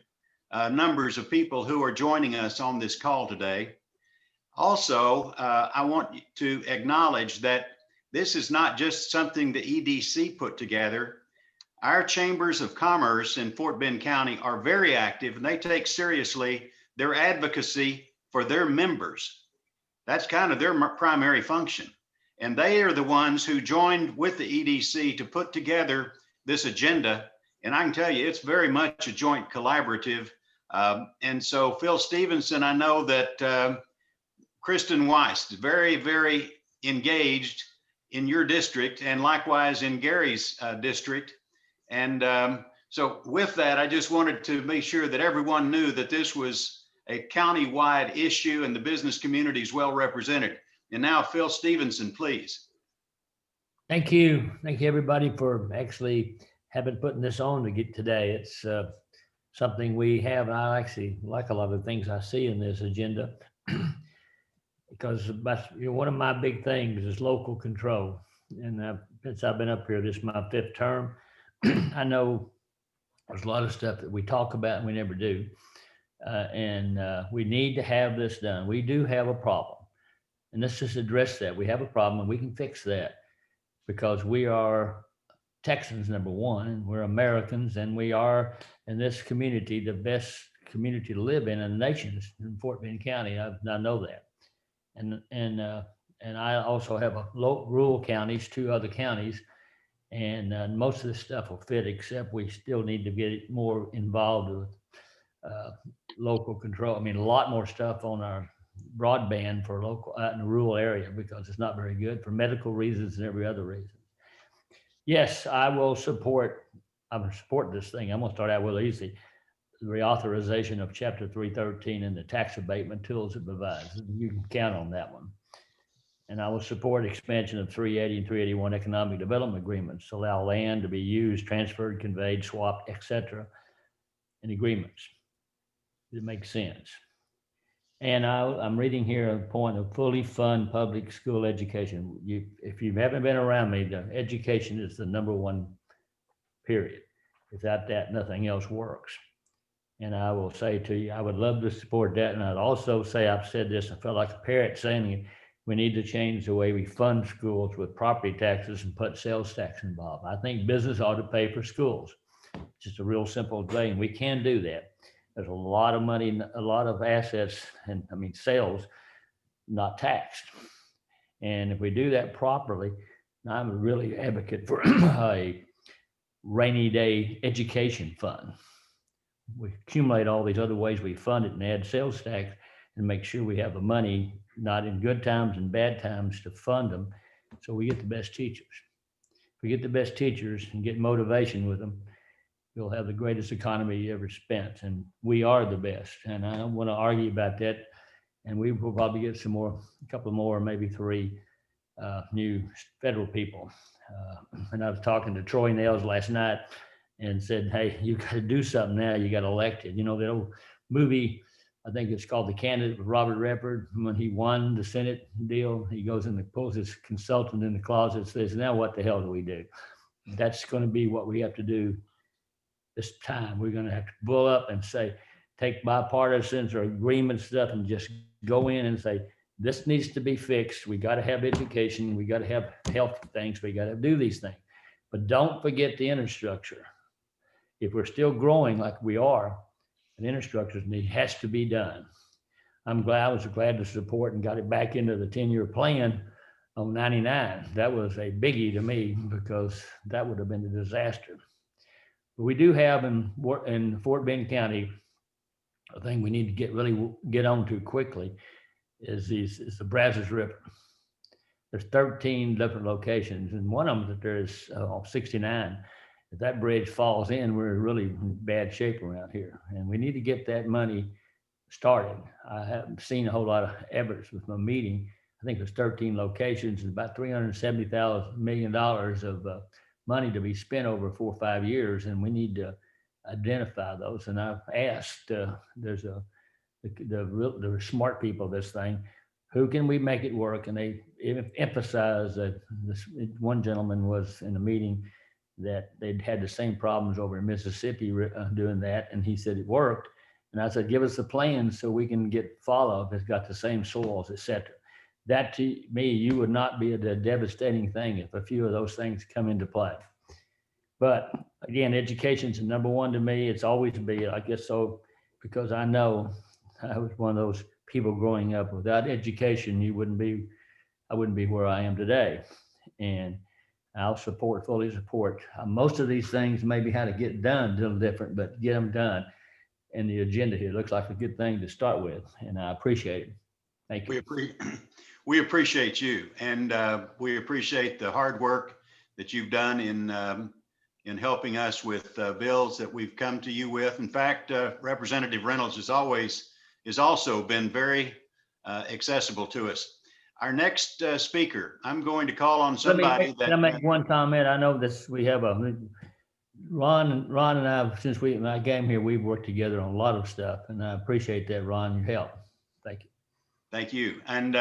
numbers of people who are joining us on this call today. Also, I want to acknowledge that this is not just something the EDC put together. Our chambers of commerce in Fort Bend County are very active, and they take seriously their advocacy for their members. That's kind of their primary function. And they are the ones who joined with the EDC to put together this agenda. And I can tell you, it's very much a joint collaborative. And so Phil Stephenson, I know that Kristen Weiss is very, very engaged in your district, and likewise in Gary's district. And so with that, I just wanted to make sure that everyone knew that this was a county-wide issue and the business community is well represented. And now Phil Stephenson, please. Thank you. Thank you, everybody, for actually putting this on to get today. It's something we have, and I actually like a lot of the things I see in this agenda because one of my big things is local control. And since I've been up here, this is my 5th term, I know there's a lot of stuff that we talk about and we never do. And we need to have this done. We do have a problem. And let's just address that. We have a problem and we can fix that because we are Texans, number one, and we're Americans, and we are in this community, the best community to live in the nation in Fort Bend County. I know that. And I also have rural counties, 2 other counties, and most of this stuff will fit, except we still need to get more involved with local control. I mean, a lot more stuff on our broadband for local out in the rural area because it's not very good for medical reasons and every other reason. Yes, I will support. I'm going to support this thing. I'm going to start out with easy. The reauthorization of Chapter 313 and the tax abatement tools it provides. You can count on that one. And I will support expansion of 380 and 381 economic development agreements to allow land to be used, transferred, conveyed, swapped, etc. in agreements. It makes sense. And I'm reading here a point of fully fund public school education. If you haven't been around me, the education is the #1 period. Without that, nothing else works. And I will say to you, I would love to support that. And I'd also say, I've said this, I felt like a parrot saying it, we need to change the way we fund schools with property taxes and put sales tax involved. I think business ought to pay for schools. It's just a real simple thing. We can do that. There's a lot of money, a lot of assets, and I mean sales, not taxed. And if we do that properly, I'm a really advocate for a rainy day education fund. We accumulate all these other ways we fund it and add sales tax and make sure we have the money, not in good times and bad times, to fund them so we get the best teachers. If we get the best teachers and get motivation with them, we'll have the greatest economy you ever spent. And we are the best. And I don't want to argue about that. And we will probably get a couple more, maybe 3 new federal people. And I was talking to Troy Nails last night and said, hey, you got to do something now. You got elected. You know, the old movie, I think it's called The Candidate with Robert Redford. When he won the Senate deal, he goes and pulls his consultant in the closet and says, now what the hell do we do? That's going to be what we have to do this time. We're going to have to pull up and say, take bipartisans or agreement stuff and just go in and say, this needs to be fixed. We got to have education. We got to have health things. We got to do these things. But don't forget the infrastructure. If we're still growing like we are, the infrastructure has to be done. I was glad to support and got it back into the 10-year plan on 99. That was a biggie to me because that would have been a disaster. But we do have in Fort Bend County, a thing we need to get on to quickly is the Brazos River. There's 13 different locations, and one of them that there's 69. If that bridge falls in, we're in really bad shape around here, and we need to get that money started. I haven't seen a whole lot of evidence with my meeting. I think there's 13 locations and about $370 million of money to be spent over 4 or 5 years, and we need to identify those. And I've asked, there's the smart people, this thing, who can we make it work? And they emphasize that this one gentleman was in a meeting that they'd had the same problems over in Mississippi doing that. And he said it worked. And I said, give us a plan so we can get follow-up. It's got the same soils, et cetera. That to me, you would not be a devastating thing if a few of those things come into play. But again, education's number one to me. It's always be, I guess so, because I know I was one of those people growing up without education. I wouldn't be where I am today. And I'll fully support. Most of these things, maybe how to get done, a little different, but get them done. And the agenda here looks like a good thing to start with, and I appreciate it. Thank you. We appreciate you, and we appreciate the hard work that you've done in helping us with bills that we've come to you with. In fact, Representative Reynolds has also been very accessible to us. Our next speaker, I'm going to call on somebody Can I make one comment? I know this, we have Ron and I, since I came here, we've worked together on a lot of stuff, and I appreciate that, Ron, your help. Thank you. Thank you. And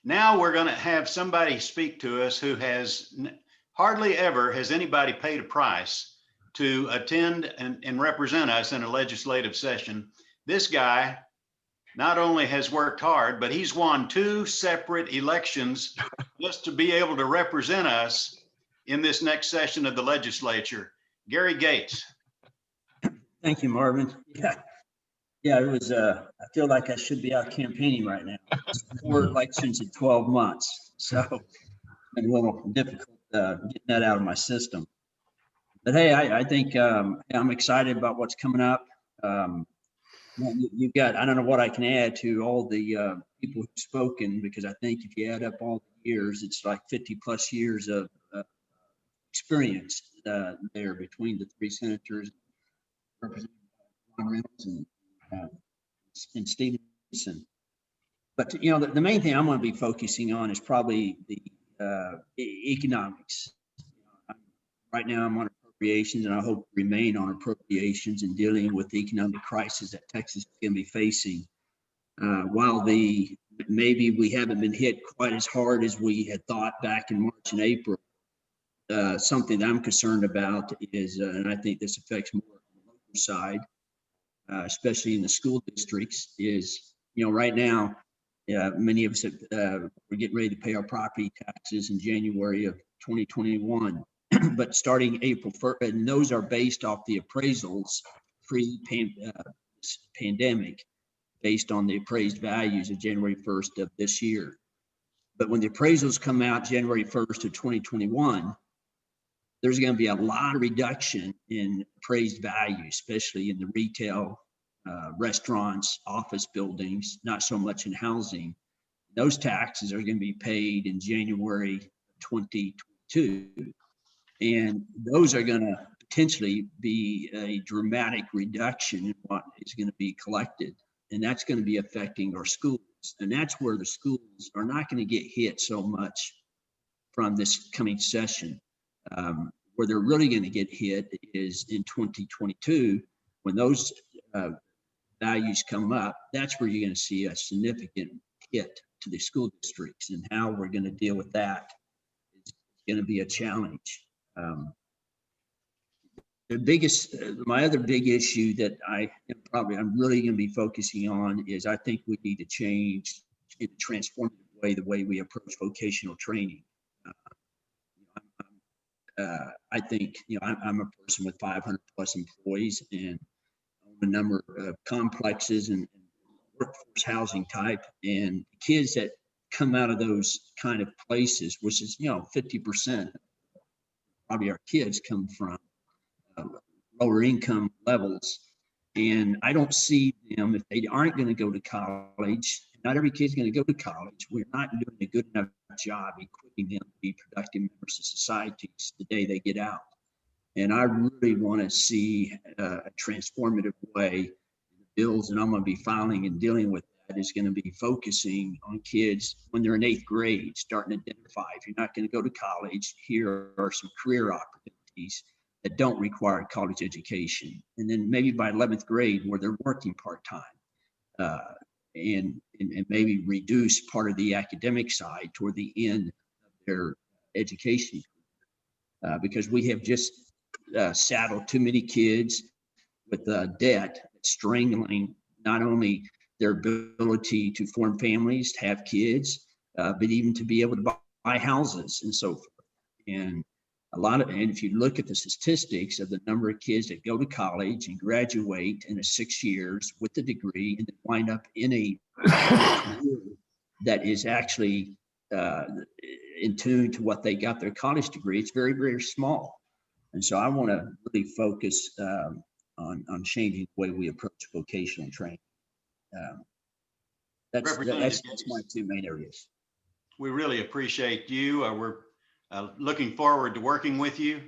now we're going to have somebody speak to us who has hardly ever has anybody paid a price to attend and represent us in a legislative session. This guy not only has worked hard, but he's won 2 separate elections just to be able to represent us in this next session of the legislature. Gary Gates. Thank you, Marvin. Yeah, it was, I feel like I should be out campaigning right now. 4 elections in 12 months. So it's been a little difficult getting that out of my system. But hey, I think I'm excited about what's coming up. You've got, I don't know what I can add to all the people who've spoken, because I think if you add up all the years, it's like 50 plus years of experience there between the 3 senators, Representative Reynolds and Stephenson. But the main thing I'm going to be focusing on is probably the economics. Right now I'm on appropriations, and I hope to remain on appropriations and dealing with the economic crisis that Texas is going to be facing. While maybe we haven't been hit quite as hard as we had thought back in March and April, something that I'm concerned about is, and I think this affects more on the local side, especially in the school districts, is, right now, many of us we're getting ready to pay our property taxes in January of 2021. But starting April 1st, and those are based off the appraisals pre-pandemic, based on the appraised values of January 1st of this year. But when the appraisals come out January 1st of 2021, there's going to be a lot of reduction in appraised value, especially in the retail, restaurants, office buildings, not so much in housing. Those taxes are going to be paid in January 2022. And those are going to potentially be a dramatic reduction in what is going to be collected. And that's going to be affecting our schools. And that's where the schools are not going to get hit so much from this coming session. Where they're really going to get hit is in 2022, when those values come up. That's where you're going to see a significant hit to the school districts, and how we're going to deal with that is going to be a challenge. My other big issue that I'm really going to be focusing on is, I think we need to change in a transformative way the way we approach vocational training. I think, I'm a person with 500 plus employees and own a number of complexes and workforce housing type, and kids that come out of those kind of places, which is, 50% probably our kids come from lower income levels. And I don't see them, if they aren't going to go to college, not every kid's going to go to college. We're not doing a good enough job equipping them to be productive members of societies the day they get out. And I really want to see a transformative way. The bills that I'm going to be filing and dealing with that is going to be focusing on kids when they're in 8th grade, starting to identify, if you're not going to go to college, here are some career opportunities that don't require college education. And then maybe by 11th grade, where they're working part-time, and maybe reduce part of the academic side toward the end of their education, because we have just saddled too many kids with debt that strangling not only their ability to form families, to have kids, but even to be able to buy houses and so forth. And and if you look at the statistics of the number of kids that go to college and graduate in 6 years with a degree and then wind up in a career that is actually in tune to what they got their college degree, it's very, very small. And so I want to really focus on changing the way we approach vocational training. That's my two main areas. We really appreciate you. We're looking forward to working with you.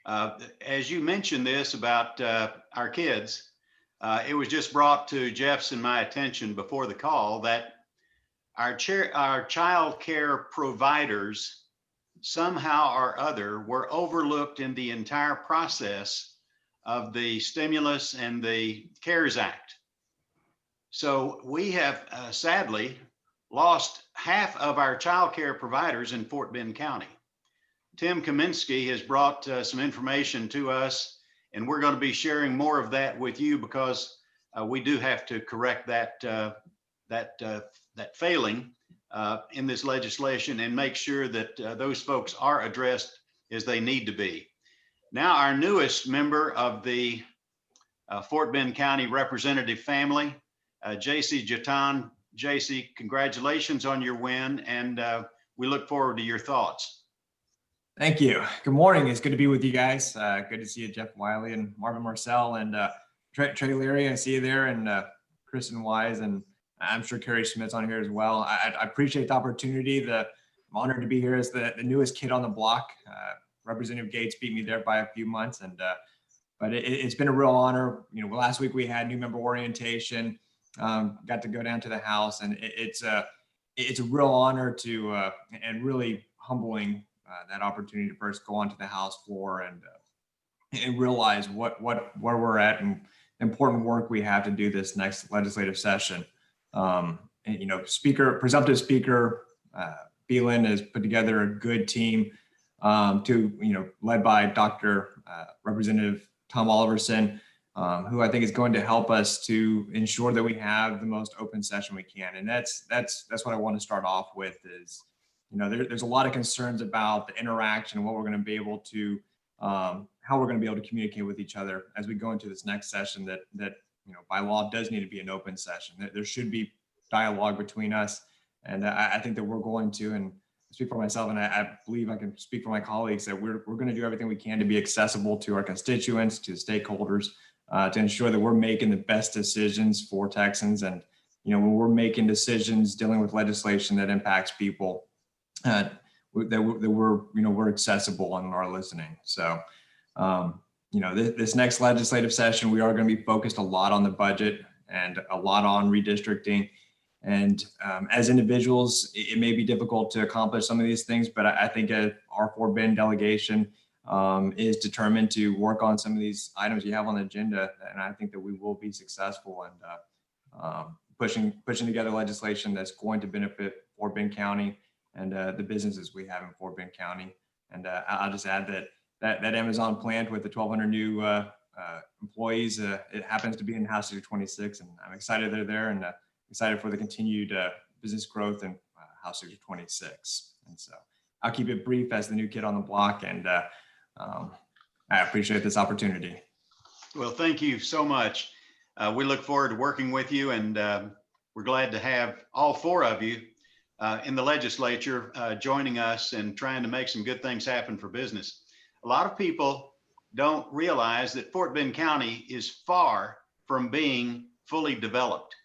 As you mentioned this about our kids, it was just brought to Jeff's and my attention before the call that our child care providers somehow or other were overlooked in the entire process of the stimulus and the CARES Act. So we have sadly lost half of our child care providers in Fort Bend County. Tim Kaminsky has brought some information to us, and we're going to be sharing more of that with you because we do have to correct that failing in this legislation and make sure that those folks are addressed as they need to be. Now, our newest member of the Fort Bend County representative family, J.C. Jatan. J.C., congratulations on your win, and we look forward to your thoughts. Thank you. Good morning. It's good to be with you guys. Good to see you, Jeff Wiley and Marvin Marcell and Trey Leary. I see you there, and Kristen Wise, and I'm sure Carrie Schmidt's on here as well. I appreciate the opportunity. I'm honored to be here as the newest kid on the block. Representative Gates beat me there by a few months, and but it's been a real honor. You know, last week we had new member orientation. Got to go down to the house, and it's a real honor to and really humbling that opportunity to first go onto the House floor and realize where we're at and important work we have to do this next legislative session. And, you know, presumptive speaker Beelan has put together a good team led by Dr. Representative Tom Oliverson, who I think is going to help us to ensure that we have the most open session we can. And that's what I want to start off with is, you know, there's a lot of concerns about the interaction and what we're going to be able to, how we're going to be able to communicate with each other as we go into this next session that you know, by law does need to be an open session. There should be dialogue between us. And I think that we're going to, and I speak for myself, and I believe I can speak for my colleagues, that we're going to do everything we can to be accessible to our constituents, to stakeholders, to ensure that we're making the best decisions for Texans. And, you know, when we're making decisions dealing with legislation that impacts people, that we're accessible and are listening. So, you know, this next legislative session, we are going to be focused a lot on the budget and a lot on redistricting. And as individuals, it may be difficult to accomplish some of these things, but I think our Fort Bend delegation is determined to work on some of these items you have on the agenda. And I think that we will be successful in pushing together legislation that's going to benefit Fort Bend County and the businesses we have in Fort Bend County. And I'll just add that Amazon plant with the 1,200 new employees, it happens to be in House District 26, and I'm excited they're there and excited for the continued business growth in House District 26. And so I'll keep it brief as the new kid on the block, and I appreciate this opportunity. Well, thank you so much. We look forward to working with you, and we're glad to have all four of you in the legislature joining us and trying to make some good things happen for business. A lot of people don't realize that Fort Bend County is far from being fully developed.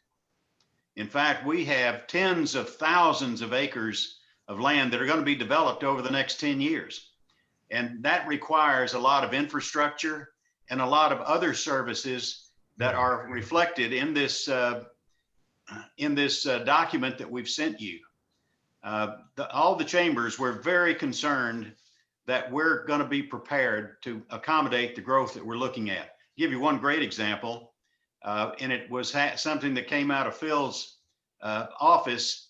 In fact, we have tens of thousands of acres of land that are going to be developed over the next 10 years. And that requires a lot of infrastructure and a lot of other services that are reflected in this document that we've sent you. All the chambers were very concerned that we're going to be prepared to accommodate the growth that we're looking at. I'll give you one great example. And it was something that came out of Phil's office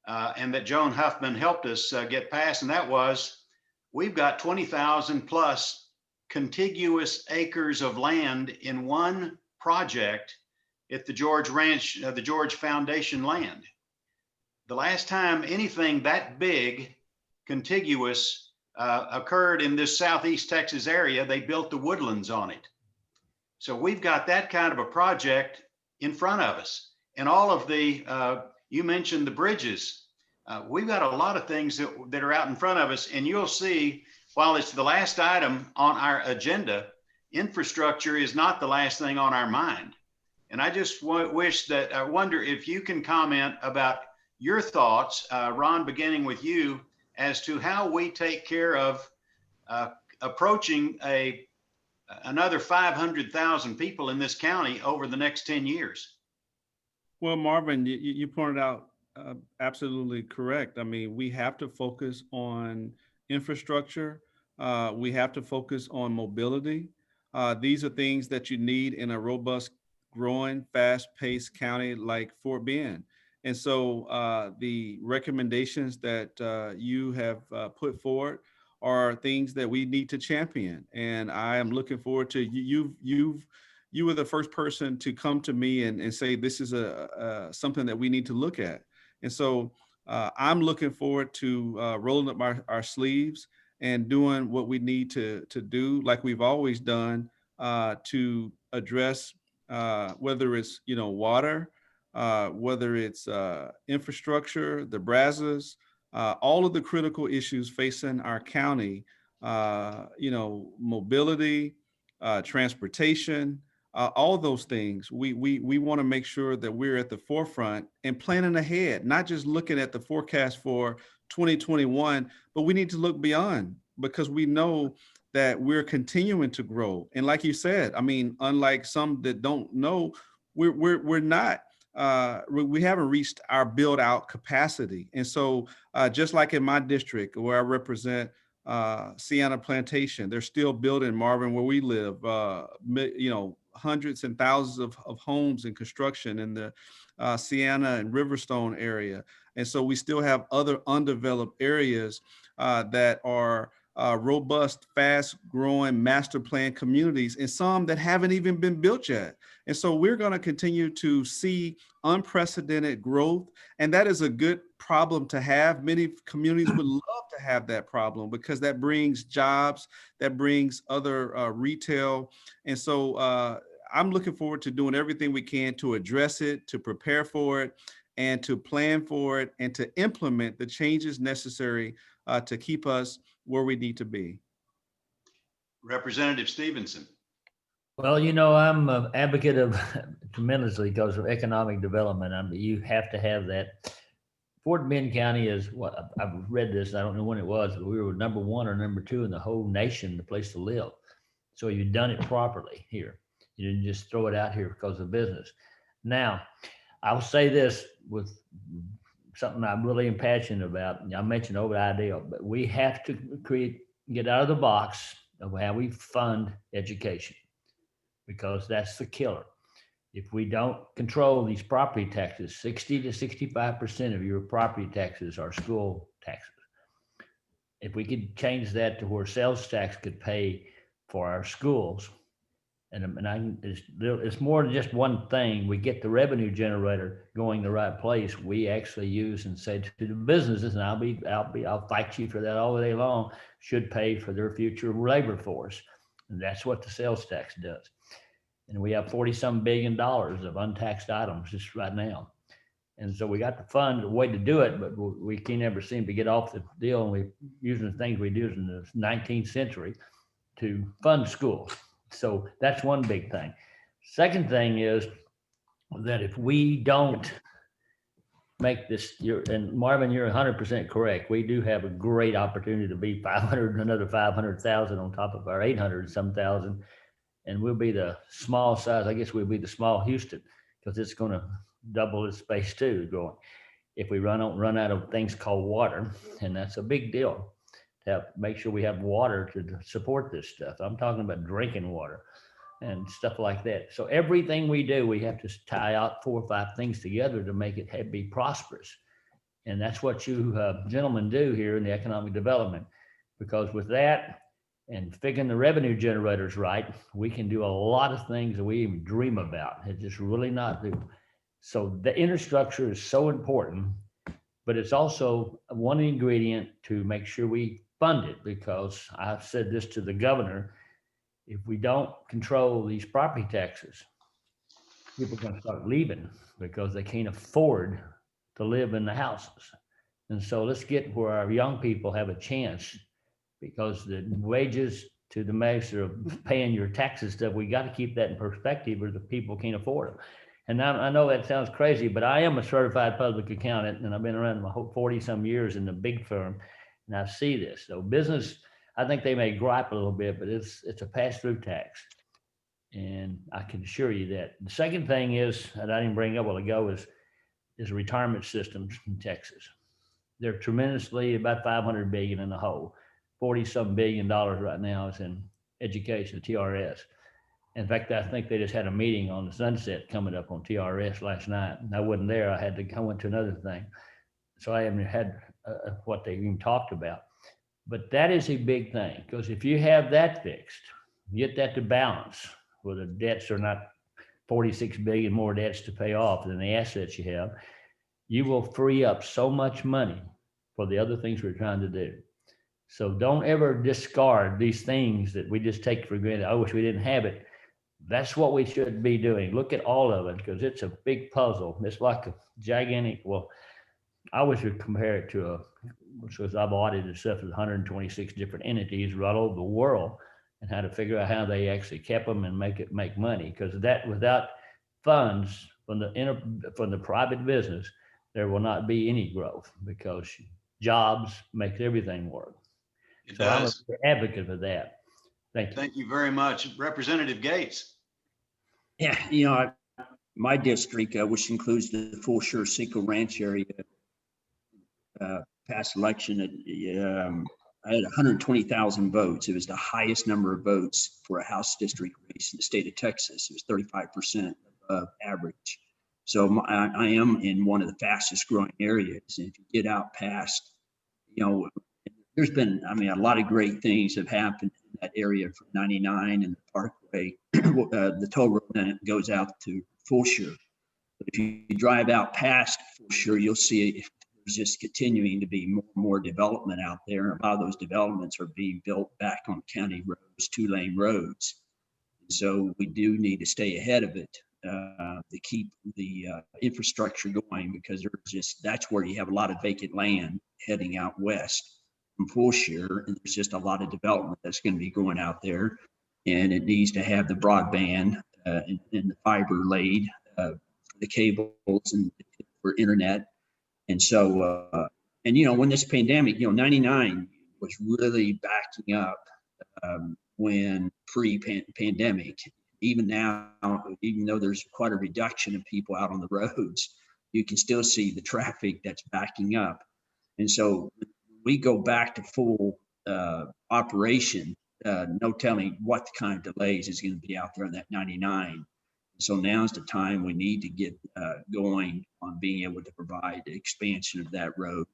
and that Joan Huffman helped us get passed. And that was, we've got 20,000 plus contiguous acres of land in one project at the George Ranch, the George Foundation land. The last time anything that big, contiguous, occurred in this Southeast Texas area, they built the woodlands on it. So we've got that kind of a project in front of us. And all of the, you mentioned the bridges. We've got a lot of things that are out in front of us. And you'll see, while it's the last item on our agenda, infrastructure is not the last thing on our mind. And I just I wonder if you can comment about your thoughts, Ron, beginning with you, as to how we take care of approaching another 500,000 people in this county over the next 10 years. Well, Marvin, you pointed out absolutely correct. I mean, we have to focus on infrastructure. We have to focus on mobility. These are things that you need in a robust, growing, fast-paced county like Fort Bend. And so the recommendations that you have put forward are things that we need to champion. And I am looking forward to you were the first person to come to me and say, this is something that we need to look at. And so I'm looking forward to rolling up our sleeves and doing what we need to do, like we've always done, to address whether it's, water, whether it's infrastructure, the Brazos, all of the critical issues facing our county, mobility, transportation, all those things. We want to make sure that we're at the forefront and planning ahead, not just looking at the forecast for 2021, but we need to look beyond, because we know that we're continuing to grow. And like you said, I mean, unlike some that don't know, we're not. We haven't reached our build out capacity. And so just like in my district where I represent Sienna Plantation, they're still building, Marvin, where we live, hundreds and thousands of homes in construction in the Sienna and Riverstone area. And so we still have other undeveloped areas that are robust, fast growing master plan communities, and some that haven't even been built yet. And so we're going to continue to see unprecedented growth. And that is a good problem to have. Many communities would love to have that problem because that brings jobs, that brings other retail. And so I'm looking forward to doing everything we can to address it, to prepare for it, and to plan for it, and to implement the changes necessary to keep us where we need to be. Representative Stephenson. Well, I'm an advocate of tremendously because of economic development. You have to have that. Fort Bend County is what I've read this. I don't know when it was, but we were number 1 or number 2 in the whole nation, the place to live. So you've done it properly here. You didn't just throw it out here because of business. Now, I'll say this with something I'm really passionate about. I mentioned over the idea, but we have to get out of the box of how we fund education, because that's the killer. If we don't control these property taxes, 60 to 65% of your property taxes are school taxes. If we could change that to where sales tax could pay for our schools, it's more than just one thing. We get the revenue generator going the right place. We actually use and say to the businesses, and I'll fight you for that all day long, should pay for their future labor force. And that's what the sales tax does. And we have $40-some billion of untaxed items just right now. And so we got to fund a way to do it, but we can never seem to get off the deal. And we're using the things we did in the 19th century to fund schools. So that's one big thing. Second thing is that if we don't make this, and Marvin, you're 100% correct. We do have a great opportunity to be 500, another 500,000 on top of our 800-some thousand. And we'll be the small size. I guess we'll be the small Houston, because it's going to double its space too growing. If we run out of things called water, and that's a big deal. To make sure we have water to support this stuff. I'm talking about drinking water and stuff like that. So everything we do, we have to tie out 4 or 5 things together to make it be prosperous. And that's what you gentlemen do here in the economic development, because with that, and figuring the revenue generators right, we can do a lot of things that we even dream about. It's just really not do. So the infrastructure is so important, but it's also one ingredient to make sure we fund it, because I've said this to the governor, if we don't control these property taxes, people are going to start leaving because they can't afford to live in the houses. And so let's get where our young people have a chance, because the wages to the measure of paying your taxes stuff, we got to keep that in perspective, or the people can't afford them. And I know that sounds crazy, but I am a certified public accountant, and I've been around my whole 40 some years in the big firm, and I see this. So business, I think they may gripe a little bit, but it's a pass-through tax. And I can assure you that. The second thing is, that I didn't bring up a while ago, is retirement systems in Texas. They're tremendously about 500 billion in the hole. 40 some billion dollars right now is in education, TRS. In fact, I think they just had a meeting on the sunset coming up on TRS last night. And I wasn't there. I went to another thing. So I haven't had what they even talked about. But that is a big thing, because if you have that fixed, get that to balance, where the debts are not 46 billion more debts to pay off than the assets you have, you will free up so much money for the other things we're trying to do. So don't ever discard these things that we just take for granted. I wish we didn't have it. That's what we should be doing. Look at all of it, because it's a big puzzle. It's like a gigantic, well, I always would compare it to because I've audited stuff with 126 different entities right over the world, and how to figure out how they actually kept them and make money. Because that, without funds from the private business, there will not be any growth, because jobs makes everything work. It So does. I'm an advocate for that. Thank you. Thank you very much. Representative Gates. Yeah, my district, which includes the Full Shore Cinco Ranch area, past election, I had 120,000 votes. It was the highest number of votes for a House district race in the state of Texas. It was 35% above average. So I am in one of the fastest growing areas. And if you get out past, there's been, a lot of great things have happened in that area from 99 and the Parkway. The toll road then goes out to Full Shore. But if you drive out past Full Shore, you'll see there's just continuing to be more and more development out there. A lot of those developments are being built back on county roads, 2-lane roads. And so we do need to stay ahead of it to keep the infrastructure going, because that's where you have a lot of vacant land heading out west from Full Shore. And there's just a lot of development that's going to be going out there. And it needs to have the broadband and the fiber laid for the cables and for internet. And so, when this pandemic, 99 was really backing up when pre-pandemic. Even now, even though there's quite a reduction of people out on the roads, you can still see the traffic that's backing up. And so we go back to full operation, no telling what kind of delays is going to be out there in that 99. So now's the time we need to get going on being able to provide the expansion of that road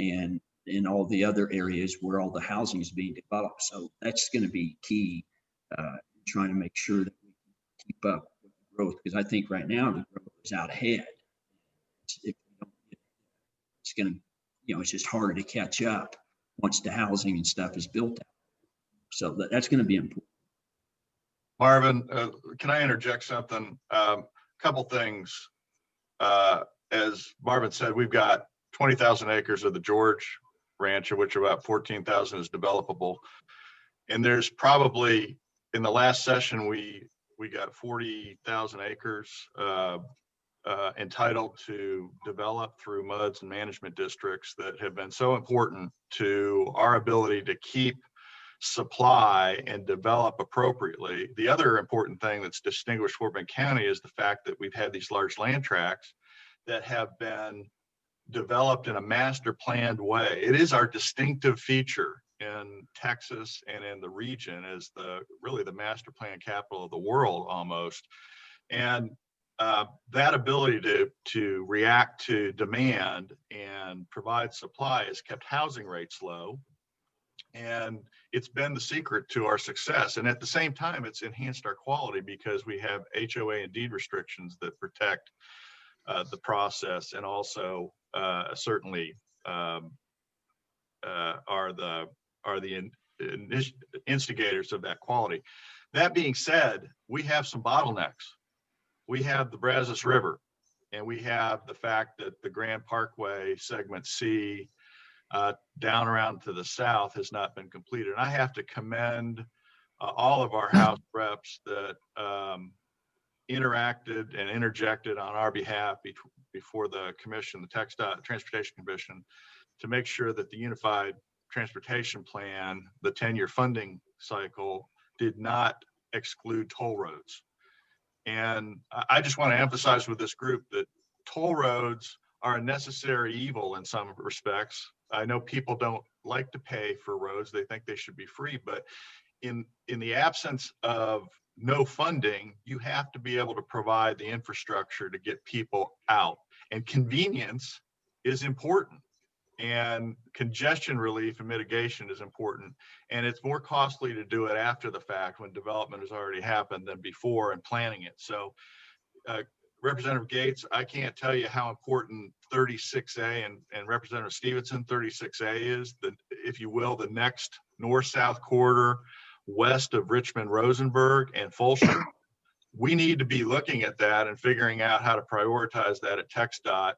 and in all the other areas where all the housing is being developed. So that's going to be key, trying to make sure that we can keep up with the growth, because I think right now the growth is out ahead. It's going to, it's just harder to catch up once the housing and stuff is built out. So that's going to be important. Marvin, can I interject something? Couple things. As Marvin said, we've got 20,000 acres of the George Ranch, of which about 14,000 is developable. And there's probably, in the last session, we got 40,000 acres entitled to develop through MUDs and management districts that have been so important to our ability to keep supply and develop appropriately. The other important thing that's distinguished Fort Bend County is the fact that we've had these large land tracts that have been developed in a master planned way. It is our distinctive feature in Texas and in the region as really the master plan capital of the world almost. And that ability to react to demand and provide supply has kept housing rates low. And it's been the secret to our success. And at the same time, it's enhanced our quality because we have HOA and deed restrictions that protect the process, and also certainly are the instigators of that quality. That being said, we have some bottlenecks. We have the Brazos River, and we have the fact that the Grand Parkway segment C down around to the south has not been completed. And I have to commend all of our House reps that interacted and interjected on our behalf before the commission, the Transportation Commission, to make sure that the Unified Transportation Plan, the 10-year funding cycle, did not exclude toll roads. And I just want to emphasize with this group that toll roads are a necessary evil in some respects. I know people don't like to pay for roads. They think they should be free, but in the absence of no funding, you have to be able to provide the infrastructure to get people out. And convenience is important. And congestion relief and mitigation is important. And it's more costly to do it after the fact when development has already happened than before and planning it. So Representative Gates, I can't tell you how important 36A and Representative Stephenson, 36A is, if you will, the next north-south corridor west of Richmond, Rosenberg, and Folsom. We need to be looking at that and figuring out how to prioritize that at TxDOT,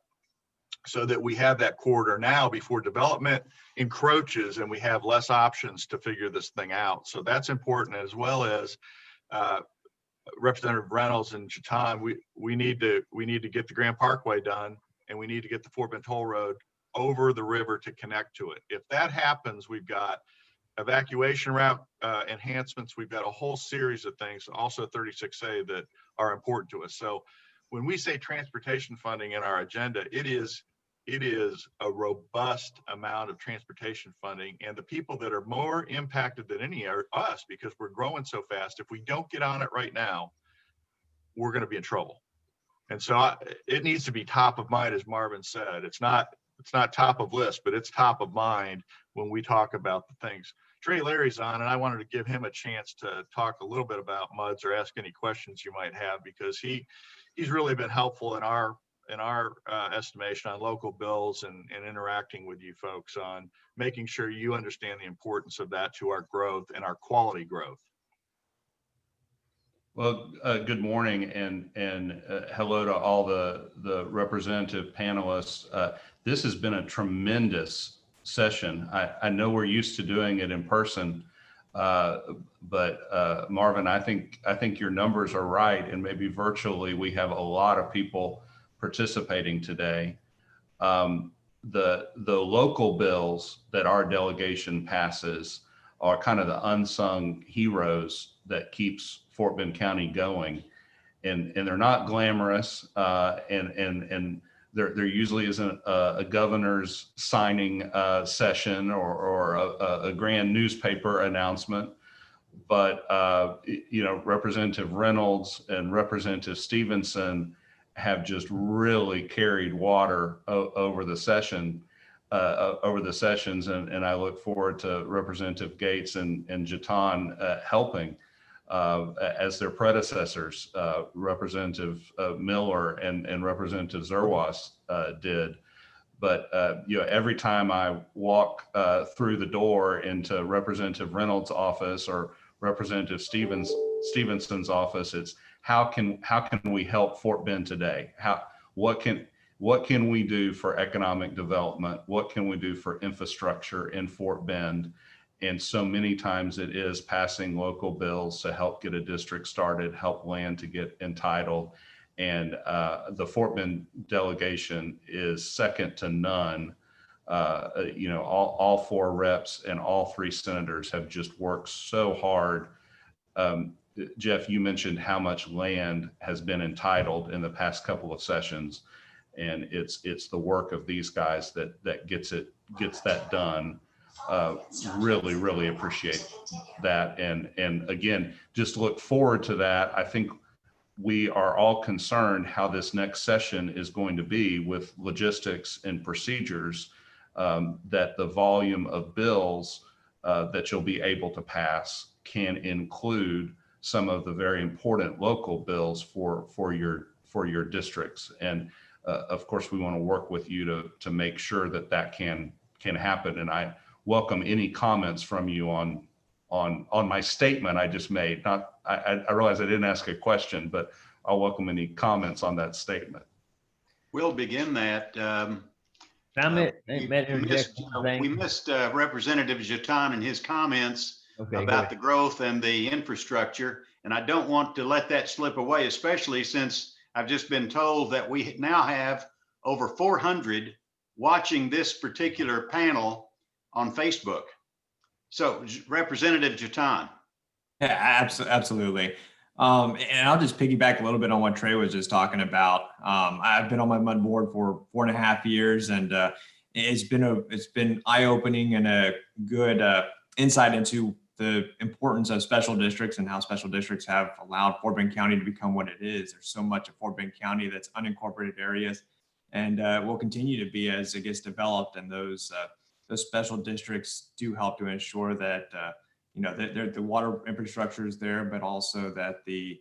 so that we have that corridor now before development encroaches and we have less options to figure this thing out. So that's important, as well as Representative Reynolds and Chetan. We need to get the Grand Parkway done, and we need to get the Fort Bend Toll Road over the river to connect to it. If that happens, we've got evacuation route enhancements. We've got a whole series of things, also 36A, that are important to us. So when we say transportation funding in our agenda, it is a robust amount of transportation funding, and the people that are more impacted than any are us, because we're growing so fast. If we don't get on it right now, we're going to be in trouble. And so it needs to be top of mind, as Marvin said. It's not top of list, but it's top of mind when we talk about the things. Trey Larry's on, and I wanted to give him a chance to talk a little bit about MUDs or ask any questions you might have, because he's really been helpful in our estimation on local bills and interacting with you folks on making sure you understand the importance of that to our growth and our quality growth. Well, good morning, and hello to all the representative panelists. This has been a tremendous session. I know we're used to doing it in person, but Marvin, I think your numbers are right, and maybe virtually we have a lot of people participating today. The local bills that our delegation passes are kind of the unsung heroes that keeps Fort Bend County going, and they're not glamorous, and there usually isn't a governor's signing session or a grand newspaper announcement, but Representative Reynolds and Representative Stephenson have just really carried water over the sessions, and I look forward to Representative Gates and Chetan helping as their predecessors, Representative Miller and Representative Zerwas did. But every time I walk through the door into Representative Reynolds' office or Representative Stephenson's office, it's how can we help Fort Bend today? What can we do for economic development? What can we do for infrastructure in Fort Bend? And so many times it is passing local bills to help get a district started, help land to get entitled. And the Fort Bend delegation is second to none. All four reps and all three senators have just worked so hard. Jeff, you mentioned how much land has been entitled in the past couple of sessions, and it's the work of these guys that gets that done. Really appreciate that, and again, just look forward to that. I think we are all concerned how this next session is going to be with logistics and procedures, that the volume of bills that you'll be able to pass can include some of the very important local bills for your districts. And of course, we want to work with you to make sure that that can happen. And I welcome any comments from you on my statement I just made. I realize I didn't ask a question, but I'll welcome any comments on that statement. We'll begin that. We missed Representative Jeton and his comments about the growth and the infrastructure. And I don't want to let that slip away, especially since I've just been told that we now have over 400 watching this particular panel on Facebook. So Representative Jeton. Yeah, absolutely. And I'll just piggyback a little bit on what Trey was just talking about. I've been on my MUD board for 4.5 years, and it's been eye-opening and a good insight into the importance of special districts and how special districts have allowed Fort Bend County to become what it is. There's so much of Fort Bend County that's unincorporated areas, and will continue to be as it gets developed. And those special districts do help to ensure that the water infrastructure is there, but also that the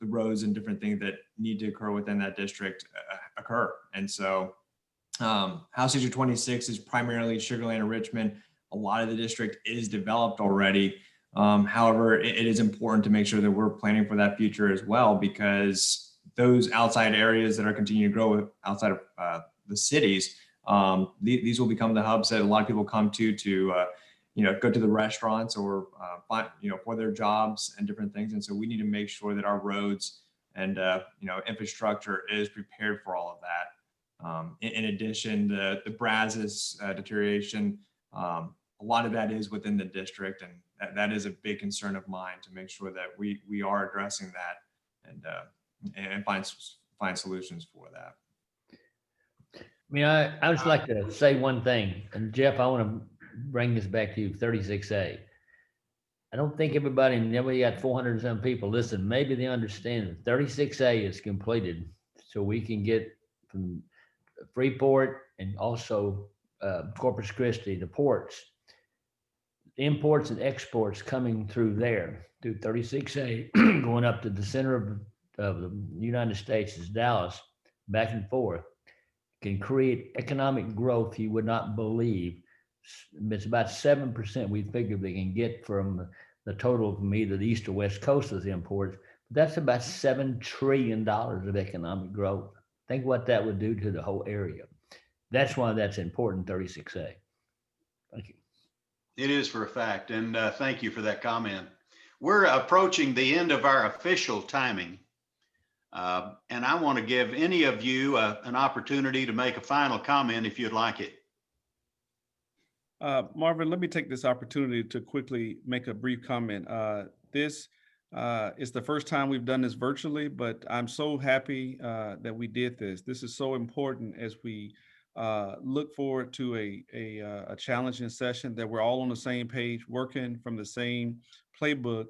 roads and different things that need to occur within that district occur. And so House District 26 is primarily Sugar Land and Richmond. A lot of the district is developed already. However, it is important to make sure that we're planning for that future as well, because those outside areas that are continuing to grow outside of the cities, these will become the hubs that a lot of people come to go to the restaurants or for their jobs and different things. And so we need to make sure that our roads and infrastructure is prepared for all of that. In addition, the Brazos deterioration, a lot of that is within the district, and that is a big concern of mine, to make sure that we are addressing that and find solutions for that. I mean, I would just like to say one thing, and Jeff, I want to bring this back to you, 36A. I don't think everybody got 400 and some people. Listen, maybe they understand that 36A is completed, so we can get from Freeport and also Corpus Christi, the ports, imports and exports coming through there, through 36A, going up to the center of the United States is Dallas, back and forth, can create economic growth you would not believe. It's about 7% we figure they can get from the total from either the east or west coast of the imports. That's about $7 trillion of economic growth. Think what that would do to the whole area. That's why that's important, 36A. Thank you. It is for a fact, and thank you for that comment. We're approaching the end of our official timing, and I want to give any of you an opportunity to make a final comment if you'd like it. Marvin, let me take this opportunity to quickly make a brief comment. This is the first time we've done this virtually, but I'm so happy that we did this. This is so important as we look forward to a challenging session, that we're all on the same page, working from the same playbook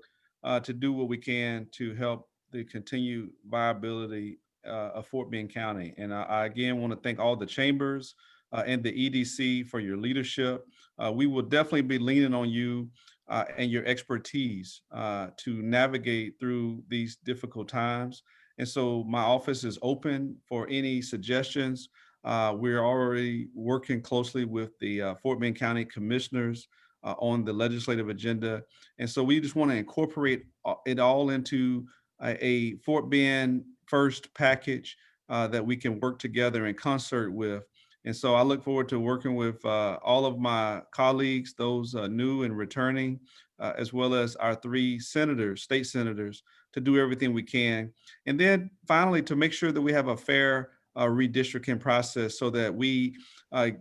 to do what we can to help the continued viability of Fort Bend County. And I again want to thank all the chambers and the EDC for your leadership. We will definitely be leaning on you and your expertise to navigate through these difficult times. And so my office is open for any suggestions. We're already working closely with the Fort Bend County commissioners on the legislative agenda. And so we just want to incorporate it all into a Fort Bend first package that we can work together in concert with. And so I look forward to working with all of my colleagues, those new and returning, as well as our 3 senators, state senators, to do everything we can. And then finally, to make sure that we have a fair redistricting process, so that we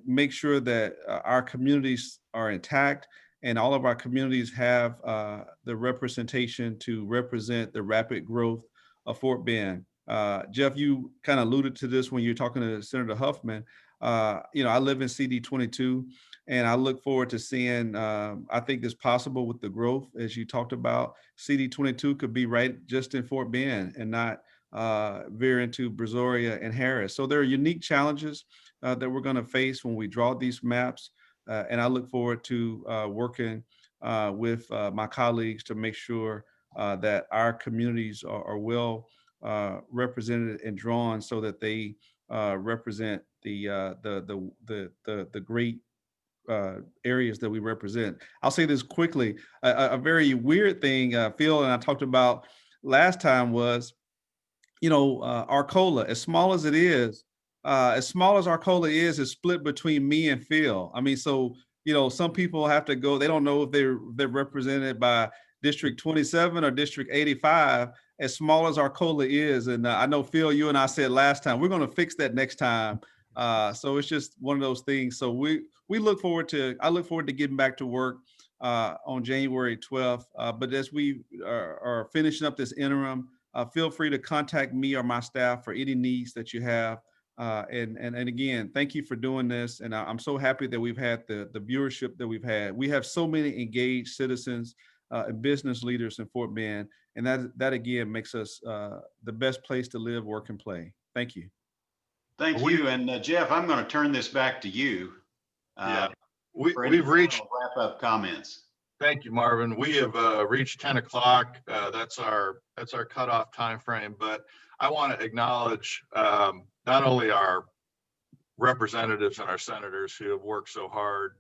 make sure that our communities are intact and all of our communities have the representation to represent the rapid growth of Fort Bend. Jeff, you kind of alluded to this when you're talking to Senator Huffman. I live in CD 22, and I look forward to seeing, I think it's possible with the growth, as you talked about. CD 22 could be right just in Fort Bend and not veer into Brazoria and Harris. So there are unique challenges that we're going to face when we draw these maps. And I look forward to working with my colleagues to make sure that our communities are well represented and drawn so that they represent the great areas that we represent. I'll say this quickly. A very weird thing, Phil and I talked about last time was, Arcola, as small as it is, as small as Arcola is split between me and Phil. I mean, so, some people have to go, they don't know if they're represented by District 27 or District 85, as small as Arcola is. And I know, Phil, you and I said last time, we're going to fix that next time. So it's just one of those things. So I look forward to getting back to work on January 12th. But as we are finishing up this interim, feel free to contact me or my staff for any needs that you have. And again, thank you for doing this. And I'm so happy that we've had the viewership that we've had. We have so many engaged citizens and business leaders in Fort Bend. And that again makes us the best place to live, work, and play. Thank you. Thank you. And Jeff, I'm going to turn this back to you. Yeah, For any we've reached wrap-up comments. Thank you, Marvin. We have reached 10 o'clock. That's our cutoff time frame. But I want to acknowledge not only our representatives and our senators who have worked so hard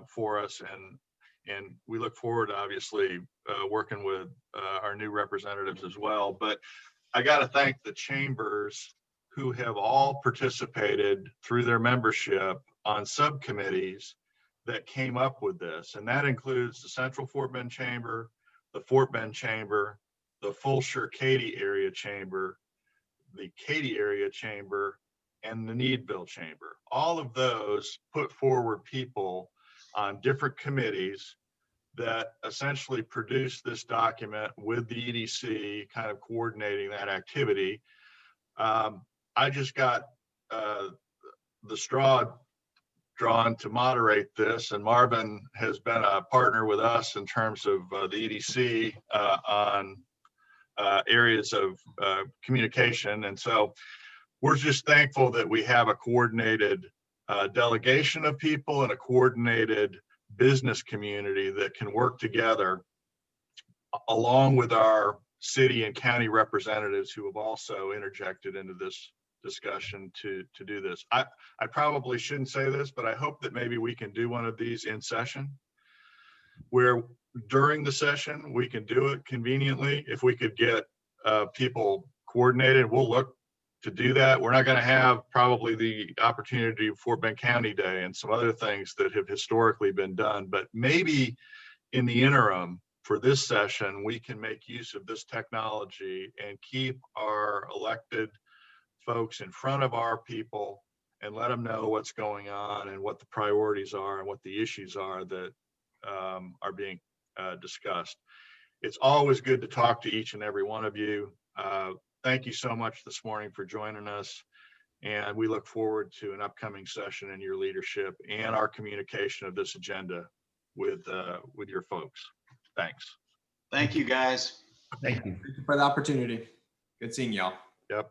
for us, and we look forward to obviously working with our new representatives as well. But I got to thank the chambers who have all participated through their membership on subcommittees that came up with this. And that includes the Central Fort Bend Chamber, the Fort Bend Chamber, the Fulshire Katy Area Chamber, the Katy Area Chamber, and the Needville Chamber. All of those put forward people on different committees that essentially produced this document with the EDC kind of coordinating that activity. I just got the straw drawn to moderate this, and Marvin has been a partner with us in terms of the EDC on areas of communication. And so we're just thankful that we have a coordinated delegation of people and a coordinated business community that can work together along with our city and county representatives who have also interjected into this discussion to do this. I probably shouldn't say this, but I hope that maybe we can do one of these in session where during the session we can do it conveniently. If we could get people coordinated, we'll look to do that. We're not going to have probably the opportunity of Fort Bend County Day and some other things that have historically been done, but maybe in the interim for this session, we can make use of this technology and keep our elected folks in front of our people and let them know what's going on and what the priorities are and what the issues are that are being discussed. It's always good to talk to each and every one of you. Thank you so much this morning for joining us. And we look forward to an upcoming session in your leadership and our communication of this agenda with your folks. Thanks. Thank you, guys. Thank you. Thank you for the opportunity. Good seeing y'all. Yep.